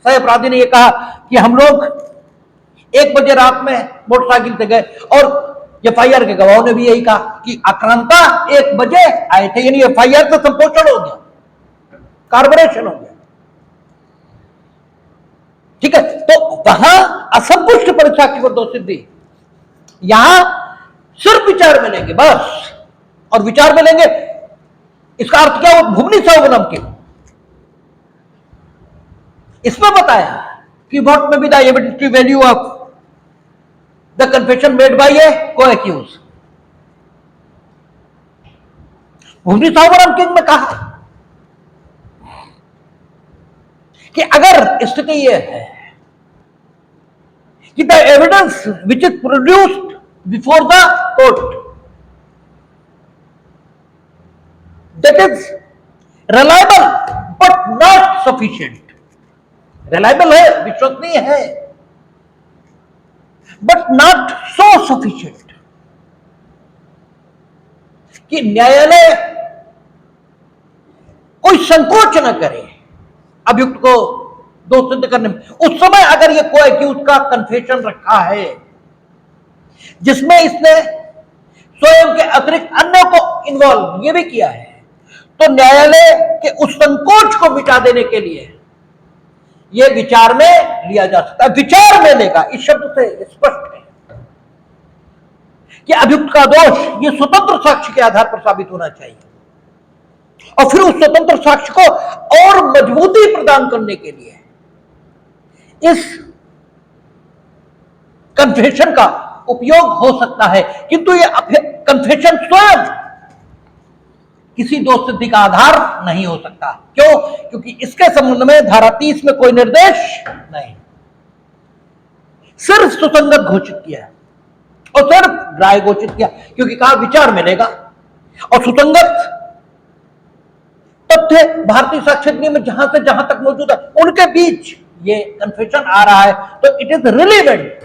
[SPEAKER 1] सह अपराधी ने यह कहा कि हम लोग 1 बजे रात में मोटरसाइकिल से गए, और एफआईआर के गवाहों ने भी यही कहा कि आक्रांता 1 बजे आए थे, यानी एफआईआर से संपोषण हो गया, कार्बोरेशन हो गया। ठीक है, तो वहां असंपुष्ट परिसाक्ष्य पर दोष सिद्धि, यहां सिर्फ विचार मिलेंगे बस, और विचार मिलेंगे इसका अर्थ क्या हो, भुवनी साहू बनाम किंग इसमें बताया कि what may be the evidentiary value of the confession made by a co-accused. Bhuvani Sahu बनाम किंग में कहा कि अगर स्थिति यह है कि the evidence which is produced before the court that is reliable but not sufficient, reliable है, विश्वसनीय है, बट नॉट सो सफिशिएंट कि न्यायालय कोई संकोच न करे अभियुक्त को दोष सिद्ध करने में। उस समय अगर ये को-एक्यूज का कन्फेशन रखा है जिसमें इसने स्वयं के अतिरिक्त अन्य को इन्वॉल्व ये भी किया है, तो न्यायालय के उस संकोच को मिटा देने के लिए यह विचार में लिया जा सकता है। विचार में लेगा इस शब्द से स्पष्ट है कि अभियुक्त का दोष यह स्वतंत्र साक्ष्य के आधार पर साबित होना चाहिए, और फिर उस स्वतंत्र साक्ष्य को और मजबूती प्रदान करने के लिए इस कन्फेशन का उपयोग हो सकता है, किंतु यह कन्फेशन स्वयं किसी दोष सिद्धि का आधार नहीं हो सकता। क्यों? क्योंकि इसके संबंध में धारा 30 में कोई निर्देश नहीं, सिर्फ सुसंगत घोषित किया और सिर्फ राय घोषित किया, क्योंकि कहा विचार मिलेगा, और सुसंगत तथ्य भारतीय साक्ष्य अधिनियम में जहां से जहां तक मौजूद है उनके बीच ये कन्फेशन आ रहा है, तो it is relevant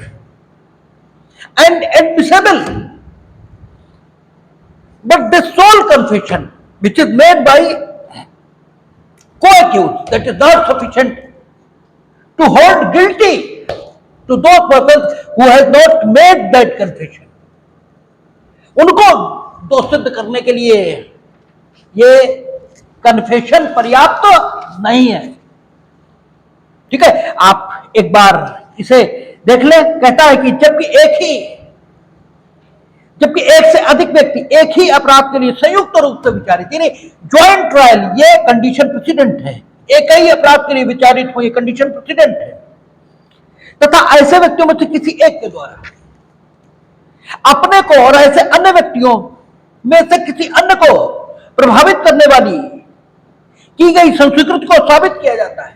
[SPEAKER 1] and admissible, but the sole confession which is made by co-accused co-accused, that is not sufficient to hold guilty to those persons who has not made that confession. उनको दोष सिद्ध करने के लिए ये confession पर्याप्त नहीं है। ठीक है, आप एक बार इसे देख ले। कहता है कि जबकि एक से अधिक व्यक्ति एक ही अपराध के लिए संयुक्त रूप से विचारित, यानी ज्वाइंट ट्रायल, ये कंडीशन प्रेसिडेंट है। एक ही अपराध के लिए विचारित हो, ये कंडीशन प्रेसिडेंट है। तथा ऐसे व्यक्तियों में से किसी एक के द्वारा अपने को और ऐसे अन्य व्यक्तियों में से किसी अन्य को प्रभावित करने वाली की गई संस्वीकृति को साबित किया जाता है,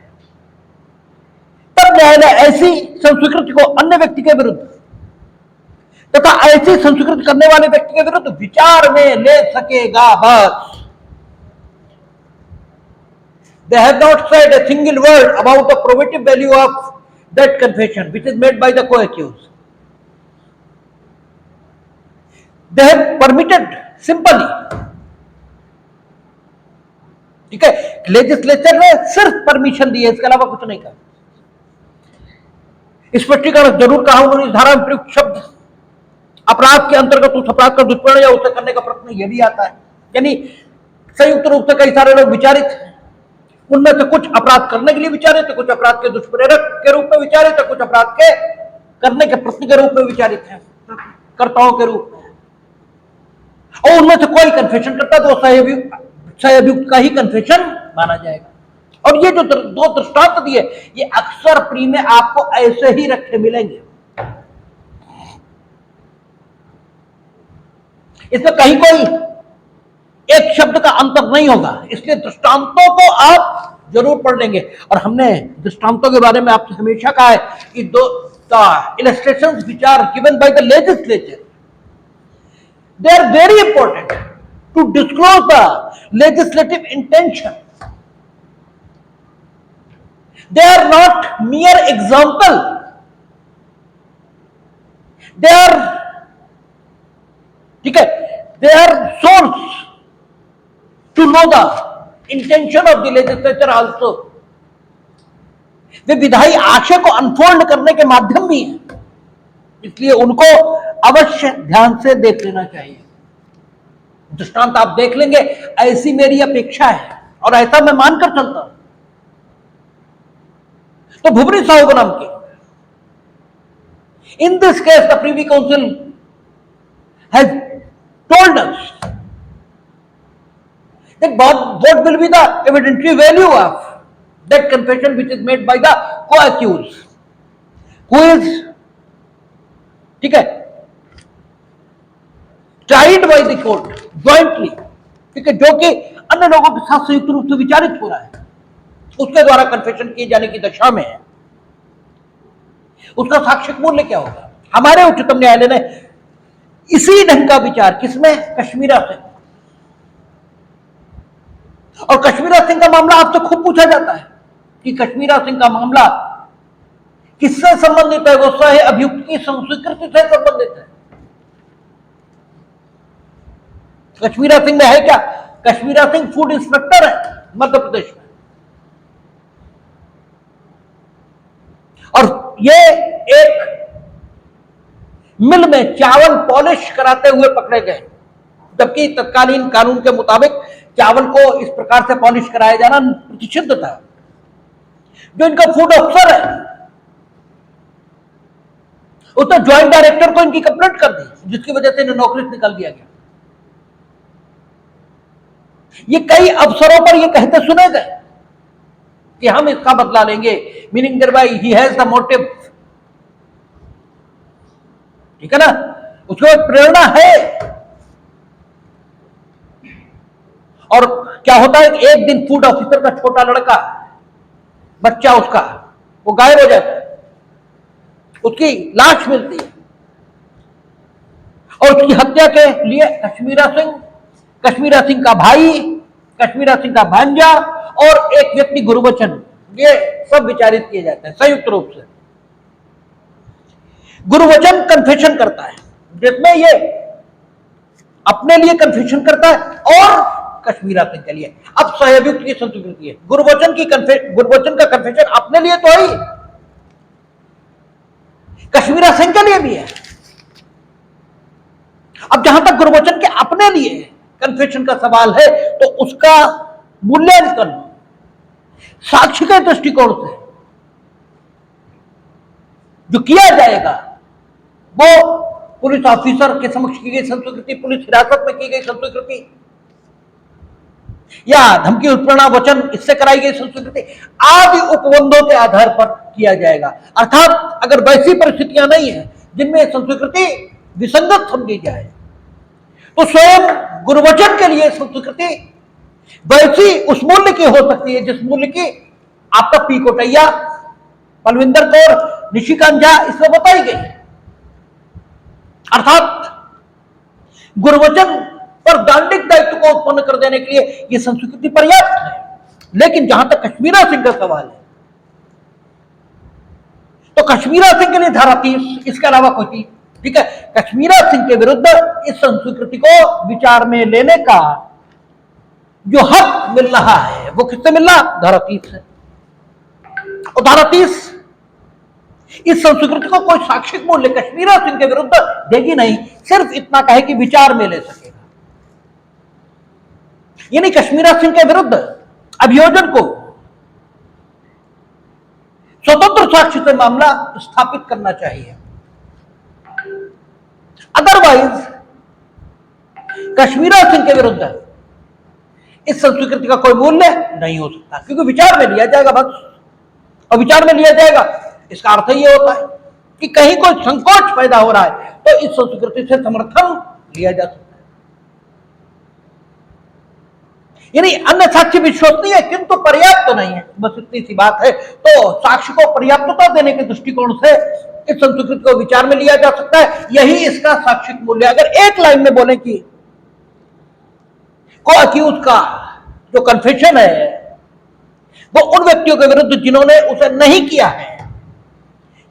[SPEAKER 1] तब न्यायालय ऐसी संस्वीकृति को अन्य व्यक्ति के विरुद्ध तथा ऐसी संस्वीकृति करने वाले व्यक्ति के विरुद्ध विचार में ले सकेगा। बस they have not said a single word about the probative value of that confession which is made by the co-accused. They have permitted simply, ठीक है, लेजिस्लेचर ने सिर्फ परमिशन दी है, इसके अलावा कुछ नहीं कहा। स्पष्टीकरण जरूर कहा उन्होंने। इस धारा में प्रयुक्त शब्द अपराध के अंतर्गत उस अपराध का दुष्परिणाम या उसे करने का प्रश्न यह भी आता है, यानी संयुक्त रूप से कई सारे लोग विचारित हैं, उनमें से कुछ अपराध करने के लिए विचारित है, कुछ अपराध के दुष्प्रेरक के रूप में विचारित है, कुछ अपराध के करने के प्रश्न के रूप में विचारित है, कर्ताओं के रूप में, और उनमें से कोई कन्फेशन करता तो सहअभियुक्त का ही कन्फेशन माना जाएगा। और ये जो दो दृष्टांत दिए, ये अक्सर प्री में आपको ऐसे ही रखे मिलेंगे, इसमें कहीं कोई एक शब्द का अंतर नहीं होगा, इसलिए दृष्टांतों को आप जरूर पढ़ लेंगे। और हमने दृष्टांतों के बारे में आपसे हमेशा कहा है कि illustrations which are given by the legislature, they are very important to disclose the legislative intention. They are not mere example, they are, ठीक है, they are source to know the intention of the legislature also. वे विधायी आशय को unfold करने के माध्यम भी हैं, इसलिए उनको अवश्य ध्यान से देख लेना चाहिए। दृष्टांत आप देख लेंगे, ऐसी मेरी अपेक्षा है और ऐसा मैं मानकर चलता हूं। तो भुवरी साहू बनाम के in this case the Privi council has told us that what will be the evidentiary value of that confession which is made by the co-accused, who is, ठीक है, tried by the court jointly, ठीक है, जो कि अन्य लोगों के साथ संयुक्त रूप से विचारित हो रहा है, उसके द्वारा कन्फेशन किए जाने की दशा में है, उसका साक्ष्यिक मूल्य क्या होगा। हमारे उच्चतम न्यायालय ने इसी ढंग का विचार किसमें, कश्मीरा से, और कश्मीरा सिंह का मामला आपसे खूब पूछा जाता है कि कश्मीरा सिंह का मामला किससे संबंधित है, वो सहअभियुक्त की संस्वीकृति से संबंधित है। कश्मीरा सिंह में है क्या, कश्मीरा सिंह फूड इंस्पेक्टर है मध्य प्रदेश में, और ये एक मिल में चावल पॉलिश कराते हुए पकड़े गए, जबकि तत्कालीन कानून के मुताबिक चावल को इस प्रकार से पॉलिश कराया जाना प्रतिषिद्ध था। जो इनका फूड अफसर है उसने ज्वाइंट डायरेक्टर को इनकी कंप्लेंट कर दी, जिसकी वजह से इन्हें नौकरी से निकाल दिया गया। ये कई अफसरों पर ये कहते सुने गए कि हम इसका बदला लेंगे, meaning thereby he has the motive, ठीक है ना, उसको प्रेरणा है। और क्या होता है, एक दिन फूड ऑफिसर का छोटा लड़का, बच्चा उसका, वो गायब हो जाता है, उसकी लाश मिलती है, और उसकी हत्या के लिए कश्मीरा सिंह का भाई, कश्मीरा सिंह का भांजा और एक व्यक्ति गुरुबचन, ये सब विचारित किए जाते हैं संयुक्त रूप से। गुरुबचन कन्फेशन करता है, जिसमें ये अपने लिए कन्फेशन करता है और कश्मीरा सिंह के लिए। अब सहअभियुक्त की संस्कृति है, गुरबचन का कन्फेशन अपने लिए तो है, कश्मीरा सिंह के लिए भी है। अब जहां तक गुरबचन के अपने लिए कन्फेशन का सवाल है, तो उसका मूल्यांकन साक्ष्य के दृष्टिकोण से जो किया जाएगा, वो पुलिस ऑफिसर के समक्ष की गई संस्वीकृति, पुलिस हिरासत में की गई संस्वीकृति, या धमकी उत्प्रेरणा वचन इससे कराई गई संस्वीकृति आदि उपबंधों के आधार पर किया जाएगा। अर्थात अगर वैसी परिस्थितियां नहीं है जिनमें संस्वीकृति विसंगत समझी जाए, तो स्वयं गुरबचन के लिए संस्वीकृति वैसी उस मूल्य की हो सकती है जिस मूल्य की आपका पी कोटैया, पलविंदर कौर, निशिकांत झा इसमें बताई गई। अर्थात गुरबचन पर दंडिक दायित्व को उत्पन्न कर देने के लिए यह संस्वीकृति पर्याप्त है। लेकिन जहां तक कश्मीरा सिंह का सवाल है, तो कश्मीरा सिंह के लिए धारा 30, इसके अलावा कोई चीज, ठीक है, कश्मीरा सिंह के विरुद्ध इस संस्वीकृति को विचार में लेने का जो हक मिल रहा है वो किससे मिल रहा? धारा 30 से। और धारा 30 इस संस्कृति को कोई साक्षिक मूल्य कश्मीरा सिंह के विरुद्ध देगी नहीं, सिर्फ इतना कहे कि विचार में ले सकेगा। यानी कश्मीरा सिंह के विरुद्ध अभियोजन को स्वतंत्र साक्ष्य से मामला स्थापित करना चाहिए। अदरवाइज कश्मीरा सिंह के विरुद्ध इस संस्वीकृति का कोई मूल्य नहीं हो सकता, क्योंकि विचार में लिया जाएगा बस। और विचार में लिया जाएगा इसका अर्थ ये होता है कि कहीं कोई संकोच पैदा हो रहा है तो इस संस्कृति से समर्थन लिया जा सकता है। यानी अन्य साक्ष्य विश्वसनीय है किंतु पर्याप्त नहीं है, बस इतनी सी बात है। तो साक्ष्य को पर्याप्तता देने के दृष्टिकोण से इस संस्कृति को विचार में लिया जा सकता है, यही इसका साक्षिक मूल्य। अगर एक लाइन में बोले कि को अक्यूज का जो कन्फेशन है वो उन व्यक्तियों के विरुद्ध जिन्होंने उसे नहीं किया है,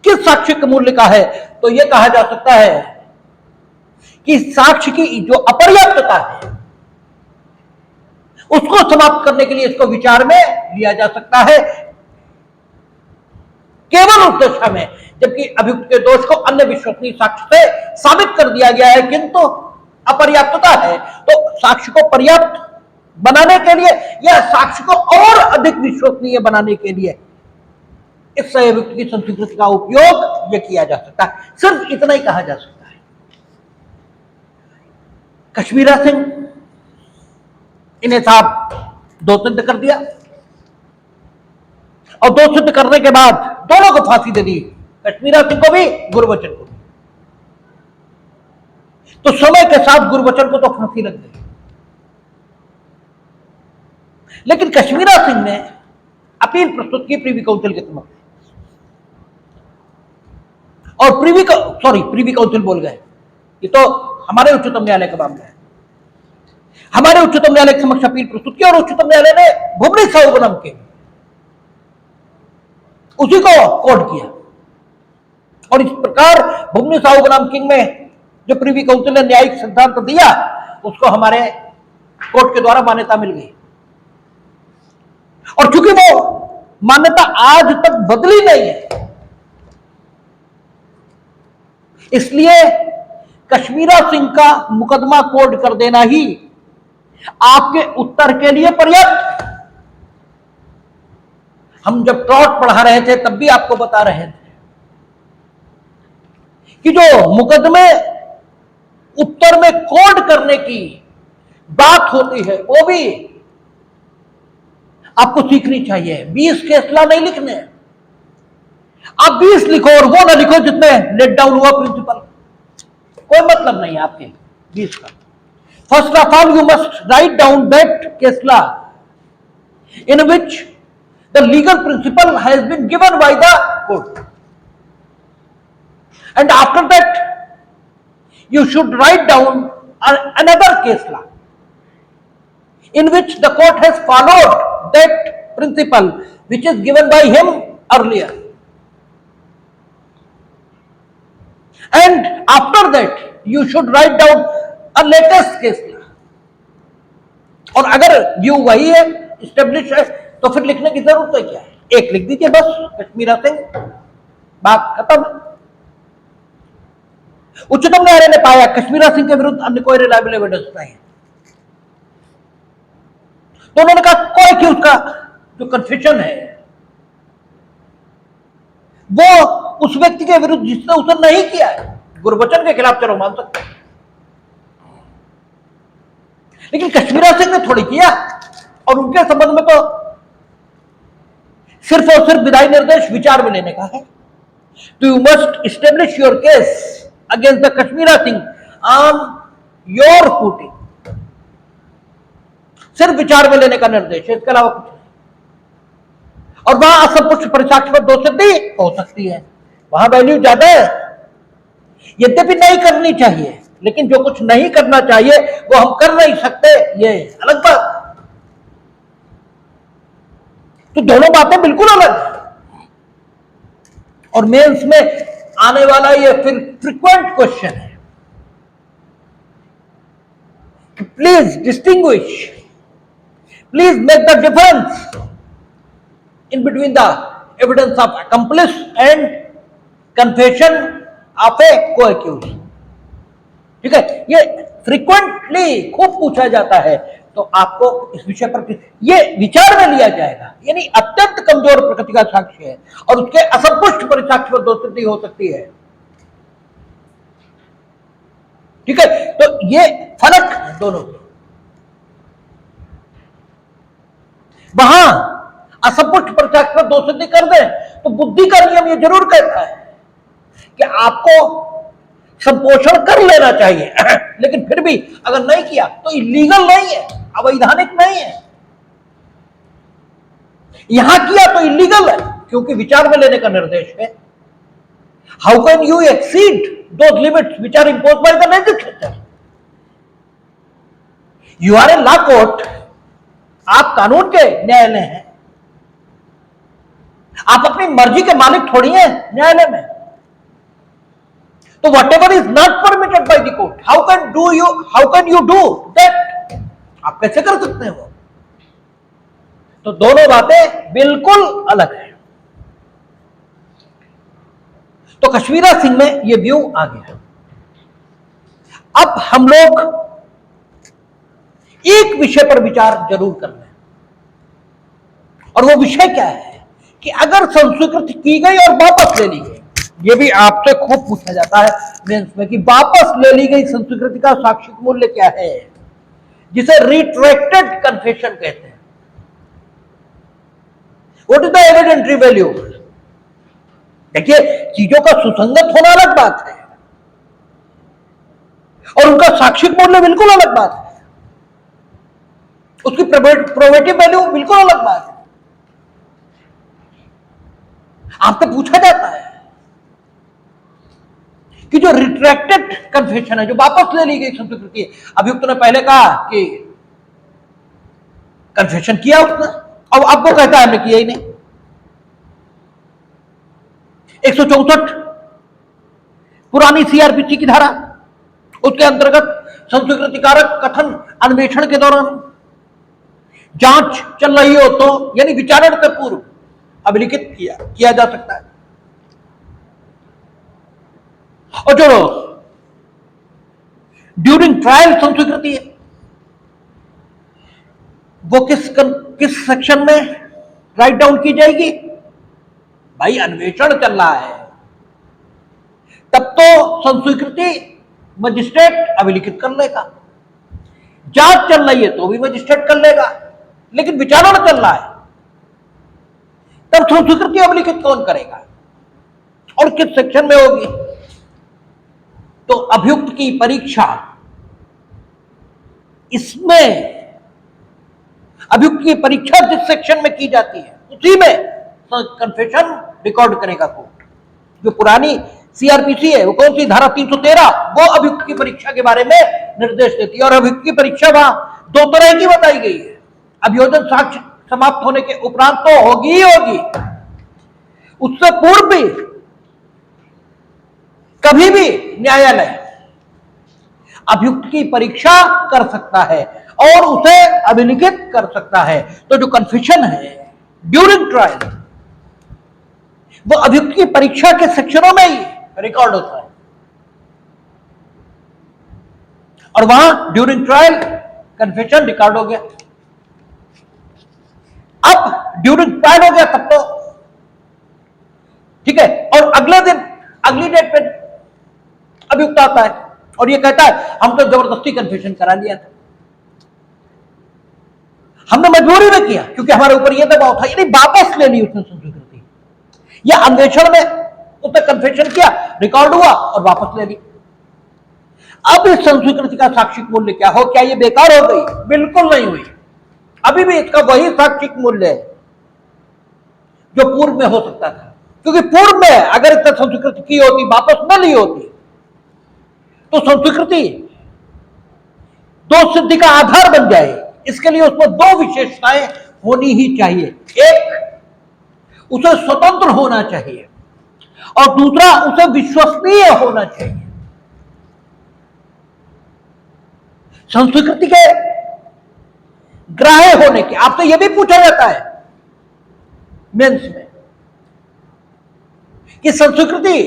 [SPEAKER 1] किस साक्ष्य के मूल्य का है, तो यह कहा जा सकता है कि साक्ष्य की जो अपर्याप्तता है उसको समाप्त करने के लिए इसको विचार में लिया जा सकता है, केवल उस दशा में जबकि अभियुक्त के दोष को अन्य विश्वसनीय साक्ष्य से साबित कर दिया गया है किंतु अपर्याप्तता है। तो साक्ष्य को पर्याप्त बनाने के लिए या साक्ष्य को और अधिक विश्वसनीय बनाने के लिए इस सहअभियुक्त की संस्वीकृति का उपयोग यह किया जा सकता है। सिर्फ इतना ही कहा जा सकता है। कश्मीरा सिंह इन्हें साहब दोषित कर दिया और दोषित करने के बाद दोनों को फांसी दे दी, कश्मीरा सिंह को भी गुरबचन को भी। तो समय के साथ गुरबचन को तो फांसी लग गई, लेकिन कश्मीरा सिंह ने अपील प्रस्तुत की प्रीवी काउंसिल के समक्ष, और प्रीवी काउंसिल बोल गए ये तो हमारे उच्चतम न्यायालय का मामला है। हमारे उच्चतम न्यायालय के समक्ष अपील प्रस्तुत की और उच्चतम न्यायालय ने भुवनी साहूबनम के उसी को कोर्ट किया। और इस प्रकार भुवनी साहूबनम किंग में जो प्रीवी काउंसिल ने न्यायिक सिद्धांत दिया उसको हमारे कोर्ट के द्वारा मान्यता मिल गई। और चूंकि वो मान्यता आज तक बदली नहीं है, इसलिए कश्मीरा सिंह का मुकदमा कोर्ट कर देना ही आपके उत्तर के लिए पर्याप्त। हम जब ट्रॉट पढ़ा रहे थे तब भी आपको बता रहे थे कि जो मुकदमे उत्तर में कोर्ट करने की बात होती है वो भी आपको सीखनी चाहिए। 20 केसला नहीं लिखने, आप 20 लिखो और वो ना लिखो जिसमें लेट डाउन हुआ प्रिंसिपल, कोई मतलब नहीं है आपके 20 का। First of all you must write down that case law in which the legal principle has been given by the court, and after that you should write down another case law in which the court has followed that principle which is given by him earlier, and after that you should write down a latest case law और अगर view वही है, establish है, तो फिर लिखने की जरूरत है क्या है? एक लिख दीजिए बस, कश्मीरा सिंह, बात खत्म। उच्चतम न्यायालय ने पाया कश्मीरा सिंह के विरुद्ध अन्य कोई रिलायबल एविडेंस नहीं है, तो उन्होंने कहा कोई कि उसका जो कन्फेशन है वो उस व्यक्ति के विरुद्ध जिसने उसे नहीं किया है, गुरबचन के खिलाफ चलो मान सकते हैं, लेकिन कश्मीरा सिंह ने थोड़ी किया। और उनके संबंध में तो सिर्फ और सिर्फ विधायी निर्देश विचार में लेने का है। तो you must establish your case against the Kashmira Singh on your footing, सिर्फ विचार में लेने का निर्देश है, इसके अलावा कुछ नहीं। और वहां असंपुष्ट परिसाक्ष्य पर दोषसिद्धि हो सकती है, वहां वैल्यू ज्यादा है। यद्यपि नहीं करनी चाहिए, लेकिन जो कुछ नहीं करना चाहिए वो हम कर नहीं सकते, ये अलग बात। तो दोनों बातें बिल्कुल अलग है। और मेंस में आने वाला ये फिर फ्रीक्वेंट क्वेश्चन है, please distinguish, please make the difference in between the evidence of accomplice and confession of a co-accused। ठीक है, ये फ्रीक्वेंटली खूब पूछा जाता है, तो आपको इस विषय पर ये विचार में लिया जाएगा। यानी अत्यंत कमजोर प्रकृति का साक्ष्य है और उसके असंपुष्ट परिसाक्ष्य पर दोषसिद्धि हो सकती है। ठीक है, तो ये फर्क है दोनों। वहां असंपुष्ट परिसाक्ष्य पर दोषसिद्धि कर दे तो बुद्धि का नियम ये जरूर कहता है कि आपको संपोषण कर लेना चाहिए, लेकिन फिर भी अगर नहीं किया तो इलीगल नहीं है, अवैधानिक नहीं है। यहां किया तो इलीगल है क्योंकि विचार में लेने का निर्देश है। How can you exceed those limits which are imposed by the legislature? You are a law court, आप कानून के न्यायालय हैं, आप अपनी मर्जी के मालिक थोड़ी हैं न्यायालय में। तो what ever is not permitted by the court, how can you do that? आप कैसे कर सकते हैं वो? तो दोनों बातें बिल्कुल अलग है। तो कश्मीरा सिंह में ये व्यू आ गया। अब हम लोग एक विषय पर विचार जरूर कर रहे हैं, और वो विषय क्या है कि अगर संस्वीकृत की गई और वापस ले ली गई, ये भी आपसे खूब पूछा जाता है मेंस में कि वापस ले ली गई संस्वीकृति का साक्षिक मूल्य क्या है, जिसे रिट्रैक्टेड कन्फेशन कहते हैं। What is the evidentiary value? देखिए, चीजों का सुसंगत होना अलग बात है और उनका साक्षिक मूल्य बिल्कुल अलग बात है, उसकी प्रोबेटिव वैल्यू बिल्कुल अलग बात है। आपसे पूछा जाता है कि जो रिट्रैक्टेड कन्फेशन है, जो वापस ले ली गई संस्वीकृति है, अभियुक्त ने पहले कहा कि कन्फेशन किया उसने, अब वो कहता है हमने किया ही नहीं। 164 पुरानी सीआरपीसी की धारा, उसके अंतर्गत संस्वीकृति कारक कथन अन्वेषण के दौरान जांच चल रही हो तो, यानी विचारण के पूर्व अभिलिखित किया जा सकता है। और जो ड्यूरिंग ट्रायल संस्वीकृति है, वो किस सेक्शन में राइट डाउन की जाएगी? भाई अन्वेषण चल रहा है तब तो संस्वीकृति मजिस्ट्रेट अभिलिखित कर लेगा, जांच चल रही है तो भी मजिस्ट्रेट कर लेगा, लेकिन विचारण चल रहा है तब संस्वीकृति अभिलिखित कौन करेगा और किस सेक्शन में होगी? तो अभियुक्त की परीक्षा, इसमें अभियुक्त की परीक्षा जिस सेक्शन में की जाती है उसी में कन्फेशन रिकॉर्ड करेगा कोर्ट। जो पुरानी सीआरपीसी है, वो कौन सी धारा 313, वो अभियुक्त की परीक्षा के बारे में निर्देश देती है। और अभियुक्त की परीक्षा वहां दो तरह की बताई गई है, अभियोजन साक्ष्य समाप्त होने के उपरांत तो होगी ही होगी, उससे पूर्व भी कभी भी न्यायालय अभियुक्त की परीक्षा कर सकता है। और उसे अभिलिखित कर सकता है। तो जो कन्फेशन है ड्यूरिंग ट्रायल, वो अभियुक्त की परीक्षा के सेक्शनों में ही रिकॉर्ड होता है, और वहां ड्यूरिंग ट्रायल कन्फेशन रिकॉर्ड हो गया। अब ड्यूरिंग ट्रायल हो गया तब तो ठीक है, और अगले दिन अगली डेट पे अभियुक्त आता है और ये कहता है हम तो जबरदस्ती कन्फेशन करा लिया था, हमने मजबूरी में किया क्योंकि हमारे ऊपर यह दबाव था, यानी वापस ले ली उसने संस्वीकृति, या अन्वेषण में उसने कन्फेशन किया, रिकॉर्ड हुआ और वापस ले ली। अब इस संस्वीकृति का साक्षिक मूल्य क्या हो? क्या ये बेकार हो गई? बिल्कुल नहीं हुई, अभी भी इसका वही साक्षिक मूल्य है जो पूर्व में हो सकता था, क्योंकि पूर्व में अगर इसने संस्वीकृति की होती, वापस न ली होती, तो संस्वीकृति दोष सिद्धि का आधार बन जाए। इसके लिए उसमें दो विशेषताएं होनी ही चाहिए, एक उसे स्वतंत्र होना चाहिए और दूसरा उसे विश्वसनीय होना चाहिए। संस्वीकृति के ग्राह्य होने के, आपसे यह भी पूछा जाता है मेंस में कि संस्वीकृति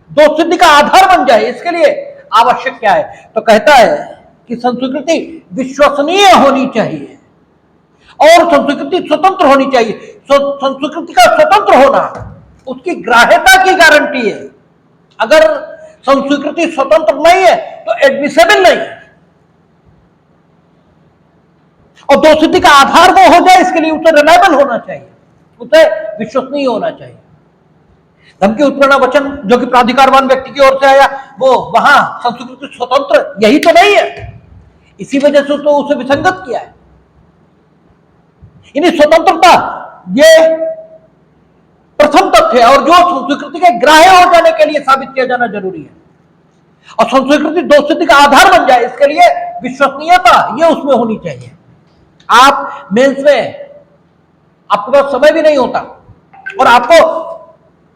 [SPEAKER 1] दोष सिद्धि का आधार बन जाए, इसके लिए आवश्यक क्या है? तो कहता है कि संस्वीकृति विश्वसनीय होनी चाहिए और संस्वीकृति स्वतंत्र होनी चाहिए। संस्वीकृति का स्वतंत्र होना उसकी ग्राह्यता की गारंटी है। अगर संस्वीकृति स्वतंत्र नहीं है तो एडमिसेबल नहीं है, और दोष सिद्धि का आधार वो हो जाए, इसके लिए उसे रिलायबल होना चाहिए, उसे विश्वसनीय होना चाहिए। धमकी उत्प्रेरणा वचन जो कि प्राधिकारवान व्यक्ति की ओर से आया, वो वहां संस्वीकृति स्वतंत्र यही तो नहीं है, इसी वजह से तो उसे विसंगत किया है। यानी स्वतंत्रता ये प्रथम तथ्य है और जो संस्वीकृति के ग्राह्य हो जाने के लिए साबित किया जाना जरूरी है, और संस्वीकृति दोष सिद्धि का आधार बन जाए, इसके लिए विश्वसनीयता ये उसमें होनी चाहिए। आप मेंस में आपके पास समय भी नहीं होता और आपको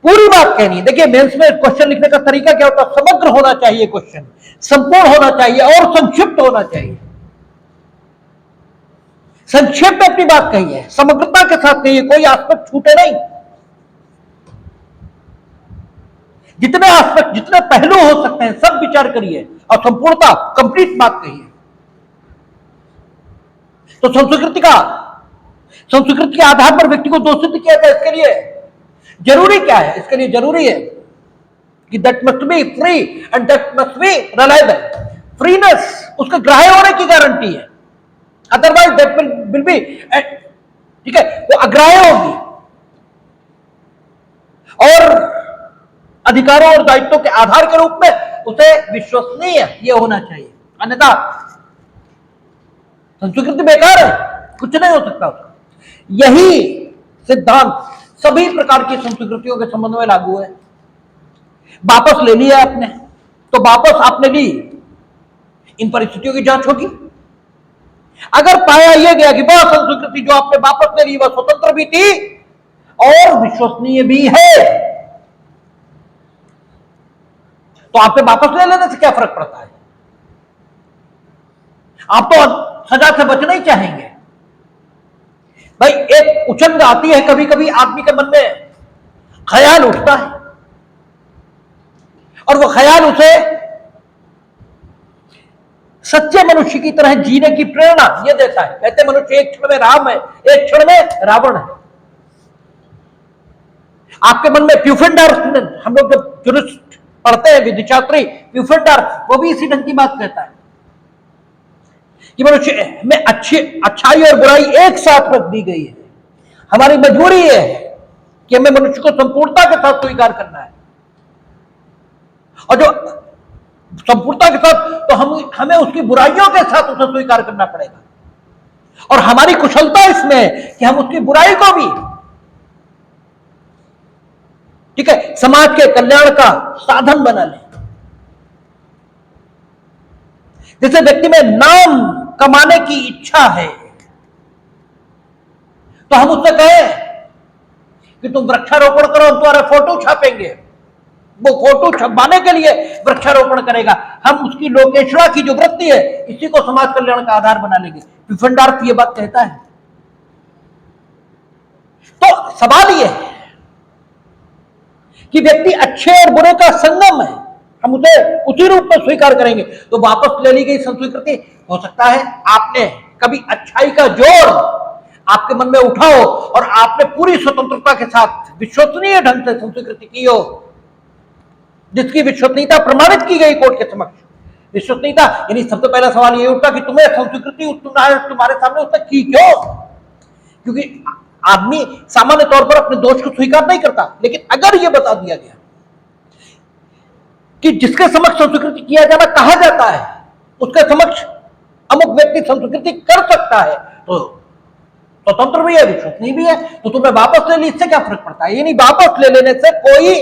[SPEAKER 1] पूरी बात कहनी है। देखिए मेंस में क्वेश्चन लिखने का तरीका क्या होता है? समग्र होना चाहिए क्वेश्चन, संपूर्ण होना चाहिए और संक्षिप्त होना चाहिए। संक्षेप में अपनी बात कहिए, समग्रता के साथ कहिए, कोई एस्पेक्ट छूटे नहीं। जितने एस्पेक्ट, जितने पहलू हो सकते हैं सब विचार करिए और संपूर्णता, कंप्लीट बात कहिए। तो संस्वीकृति के आधार पर व्यक्ति को दोष सिद्ध किया जाए, इसके लिए जरूरी क्या है? इसके लिए जरूरी है कि that must be free and that must be reliable. Freeness उसके ग्राह्य होने की गारंटी है, अदरवाइज दैट विल बी, ठीक है, वो अग्राह्य होगी और अधिकारों और दायित्वों के आधार के रूप में उसे विश्वसनीय ये होना चाहिए, अन्यथा संस्वीकृति बेकार है, कुछ नहीं हो सकता उसका। यही सिद्धांत सभी प्रकार की संस्वीकृतियों के संबंध में लागू है। वापस ले लिया आपने, तो वापस आपने ली, इन परिस्थितियों की जांच होगी। अगर पाया यह गया कि वह संस्वीकृति जो आपने वापस ले ली वह स्वतंत्र भी थी और विश्वसनीय भी है, तो आपने वापस ले लेने से क्या फर्क पड़ता है? आप तो सजा से बचना ही चाहेंगे। भाई एक उछंग आती है, कभी कभी आदमी के मन में ख्याल उठता है और वो ख्याल उसे सच्चे मनुष्य की तरह जीने की प्रेरणा ये देता है। कहते मनुष्य एक क्षण में राम है, एक क्षण में रावण है। आपके मन में प्यूफेंडर्फ, हम लोग जब जुरिस्ट पढ़ते हैं, विधिशास्त्री प्यूफेंडर्फ, वो भी इसी ढंग की बात कहता है कि मनुष्य में अच्छाई और बुराई एक साथ रख दी गई है। हमारी मजबूरी यह है कि हमें मनुष्य को संपूर्णता के साथ स्वीकार करना है, और जो संपूर्णता के साथ, तो हमें उसकी बुराइयों के साथ उसे स्वीकार करना पड़ेगा। और हमारी कुशलता इसमें है कि हम उसकी बुराई को भी, ठीक है, समाज के कल्याण का साधन बना लें। जैसे व्यक्ति में नाम कमाने की इच्छा है, तो हम उससे कहें कि तुम वृक्षारोपण करो, तुम्हारे फोटो छापेंगे, वो फोटो छपवाने के लिए वृक्षारोपण करेगा। हम उसकी लोकेशड़ा की जो वृत्ति है इसी को समाज कल्याण का आधार बना लेंगे। पिफंडार्थ ये बात कहता है। तो सवाल ये है कि व्यक्ति अच्छे और बुरे का संगम है, हम उसे उसी रूप में स्वीकार करेंगे तो वापस ले ली गई संस्कृति। हो सकता है आपने कभी अच्छाई का जोर आपके मन में उठा हो और आपने पूरी स्वतंत्रता के साथ विश्वसनीय ढंग से संस्कृति की हो, जिसकी विश्वसनीयता प्रमाणित की गई कोर्ट के समक्ष। विश्वसनीयता यानी सबसे पहला सवाल ये उठा कि तुम्हें संस्कृति तुम्हारे सामने उसने की क्यों? क्योंकि आदमी सामान्य तौर पर अपने दोष को स्वीकार नहीं करता, लेकिन अगर यह बता दिया गया कि जिसके समक्ष संस्कृति किया जाना कहा जाता है उसके समक्ष अमुक व्यक्ति संस्कृति कर सकता है, तो स्वतंत्र भी है, विश्वसनीय भी है, तो तुम्हें वापस ले ली, इससे क्या फर्क पड़ता है? यानी वापस ले लेने से कोई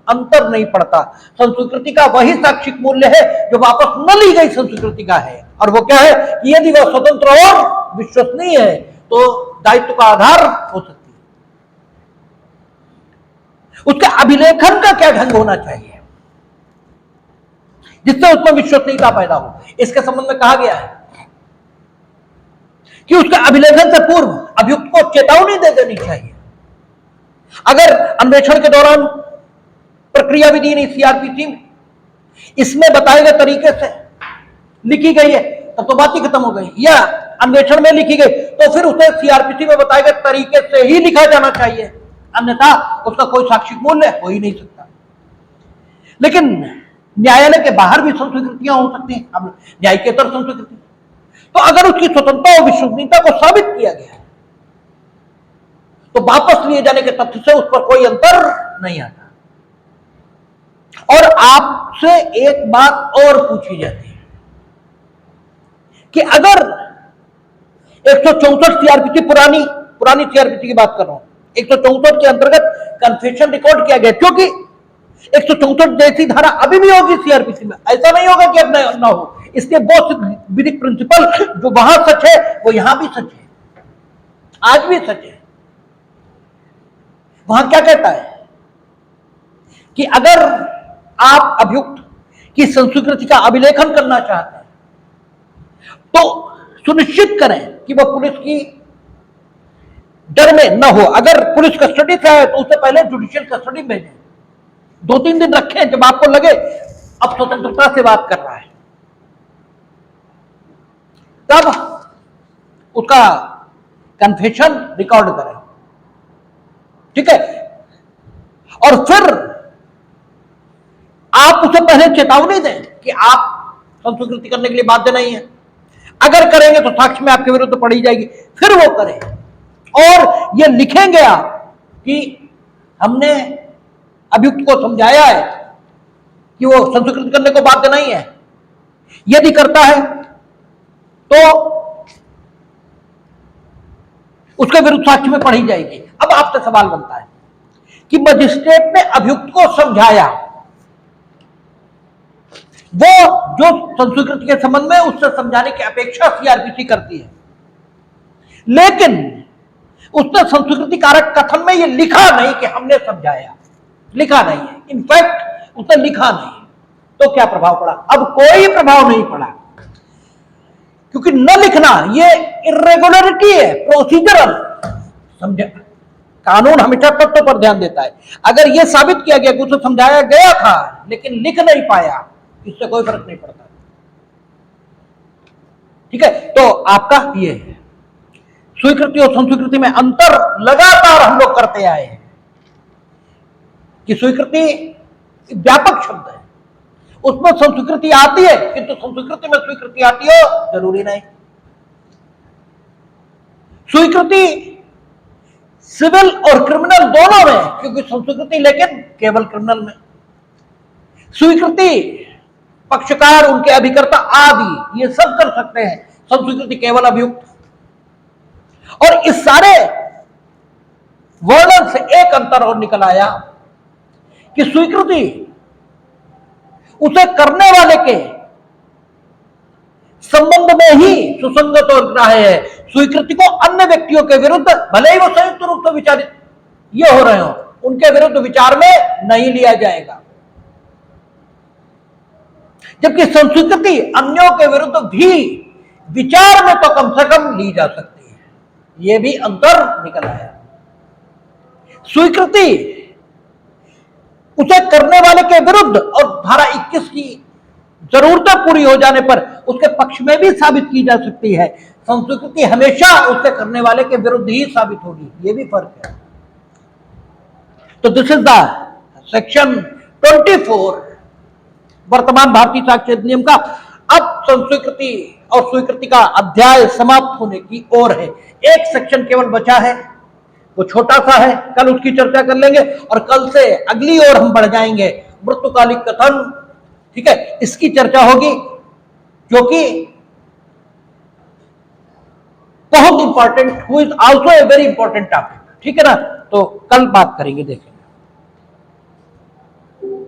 [SPEAKER 1] अंतर नहीं पड़ता। संस्कृति का वही साक्षिक मूल्य है जो वापस न ली गई संस्कृति का है, और वो क्या है कि यदि वह स्वतंत्र और विश्वसनीय है तो दायित्व का आधार हो सकती है। उसके अभिलेखन का क्या ढंग होना चाहिए जिससे उसमें विश्वसनीयता पैदा हो? इसके संबंध में कहा गया है कि उसके अभिलेखन से पूर्व अभियुक्त को चेतावनी दे देनी चाहिए। अगर अन्वेषण के दौरान प्रक्रिया विधि नहीं सीआरपीसी में इसमें बताए गए तरीके से लिखी गई है तब तो बात ही खत्म हो गई, या अन्वेषण में लिखी गई तो फिर उसे सीआरपीसी में बताए गए तरीके से ही लिखा जाना चाहिए, अन्यथा उसका कोई साक्षिक मूल्य हो ही नहीं सकता। लेकिन न्यायालय के बाहर भी संस्कृतियां हो सकती हैं, अब न्यायिकेतर संस्कृति, तो अगर उसकी स्वतंत्रता और विश्वसनीयता को साबित किया गया तो वापस लिए जाने के तथ्य से उस पर कोई अंतर नहीं आता। और आपसे एक बात और पूछी जाती है कि अगर 164 सीआरपीसी पुरानी सीआरपीसी की बात कर रहा हूं, 164 के अंतर्गत कन्फेशन रिकॉर्ड किया गया, क्योंकि 164 जैसी धारा अभी भी होगी सीआरपीसी में, ऐसा नहीं होगा कि अब ना हो। इसलिए वो विधिक प्रिंसिपल जो वहां सच है वो यहां भी सच है, आज भी सच है। वहां क्या कहता है कि अगर आप अभियुक्त की संस्कृति का अभिलेखन करना चाहते हैं तो सुनिश्चित करें कि वह पुलिस की डर में न हो। अगर पुलिस कस्टडी से है तो उससे पहले जुडिशियल कस्टडी में भेजें, 2-3 दिन रखें, जब आपको लगे अब स्वतंत्रता से बात कर रहा है तब उसका कन्फेशन रिकॉर्ड करें, ठीक है? और फिर आप उसे पहले चेतावनी दें कि आप संस्कृति करने के लिए बाध्य नहीं है, अगर करेंगे तो साक्ष्य में आपके विरुद्ध पड़ी जाएगी, फिर वो करें। और ये लिखेंगे आप कि हमने अभियुक्त को समझाया है कि वो संस्कृति करने को बाध्य नहीं है, यदि करता है तो उसके विरुद्ध साक्ष्य में पढ़ी जाएगी। अब आपसे सवाल बनता है कि मजिस्ट्रेट ने अभियुक्त को समझाया, वो जो संस्कृति के संबंध में उससे समझाने की अपेक्षा सीआरपीसी करती है, लेकिन उसने संस्कृति कारक कथन में ये लिखा नहीं कि हमने समझाया, लिखा नहीं है, इनफैक्ट उसने लिखा नहीं, तो क्या प्रभाव पड़ा? अब कोई प्रभाव नहीं पड़ा, क्योंकि न लिखना ये इरेगुलरिटी है, प्रोसीजरल। समझे? कानून हमेशा तत्व पर ध्यान देता है। अगर यह साबित किया गया कि उसे समझाया गया था लेकिन लिख नहीं पाया, इससे कोई फर्क नहीं पड़ता, ठीक है? तो आपका ये है स्वीकृति और संस्कृति में अंतर लगातार हम लोग करते आए हैं कि स्वीकृति व्यापक शब्द है, उसमें संस्कृति आती है, किंतु संस्कृति में स्वीकृति आती हो जरूरी नहीं। स्वीकृति सिविल और क्रिमिनल दोनों में, क्योंकि संस्कृति लेकिन केवल क्रिमिनल में। स्वीकृति पक्षकार, उनके अभिकर्ता आदि ये सब कर सकते हैं, संस्कृति केवल अभियुक्त। और इस सारे वर्णन से एक अंतर और निकल आया कि स्वीकृति उसे करने वाले के संबंध में ही सुसंगत और ग्राह्य है। स्वीकृति को अन्य व्यक्तियों के विरुद्ध, भले ही वो संयुक्त रूप से विचारित ये हो रहे हो, उनके विरुद्ध विचार में नहीं लिया जाएगा। जबकि संस्कृति अन्यों के विरुद्ध भी विचार में तो कम से कम ली जा सकती है। यह भी अंतर निकल आया। स्वीकृति उसे करने वाले के विरुद्ध और धारा 21 की जरूरतें पूरी हो जाने पर उसके पक्ष में भी साबित की जा सकती है। संस्कृति हमेशा उसे करने वाले के विरुद्ध ही साबित होगी। यह भी फर्क है। तो दिस इज द सेक्शन 24 वर्तमान भारतीय साक्ष्य अधिनियम का। अब संस्वीकृति और स्वीकृति का अध्याय समाप्त होने की ओर है। एक सेक्शन केवल बचा है, वो छोटा सा है, कल उसकी चर्चा कर लेंगे और कल से अगली ओर हम बढ़ जाएंगे, मृत्युकालिक कथन। ठीक है, इसकी चर्चा होगी जो कि बहुत important, who is also a very important topic. ठीक है ना, तो कल बात करेंगे। देखें।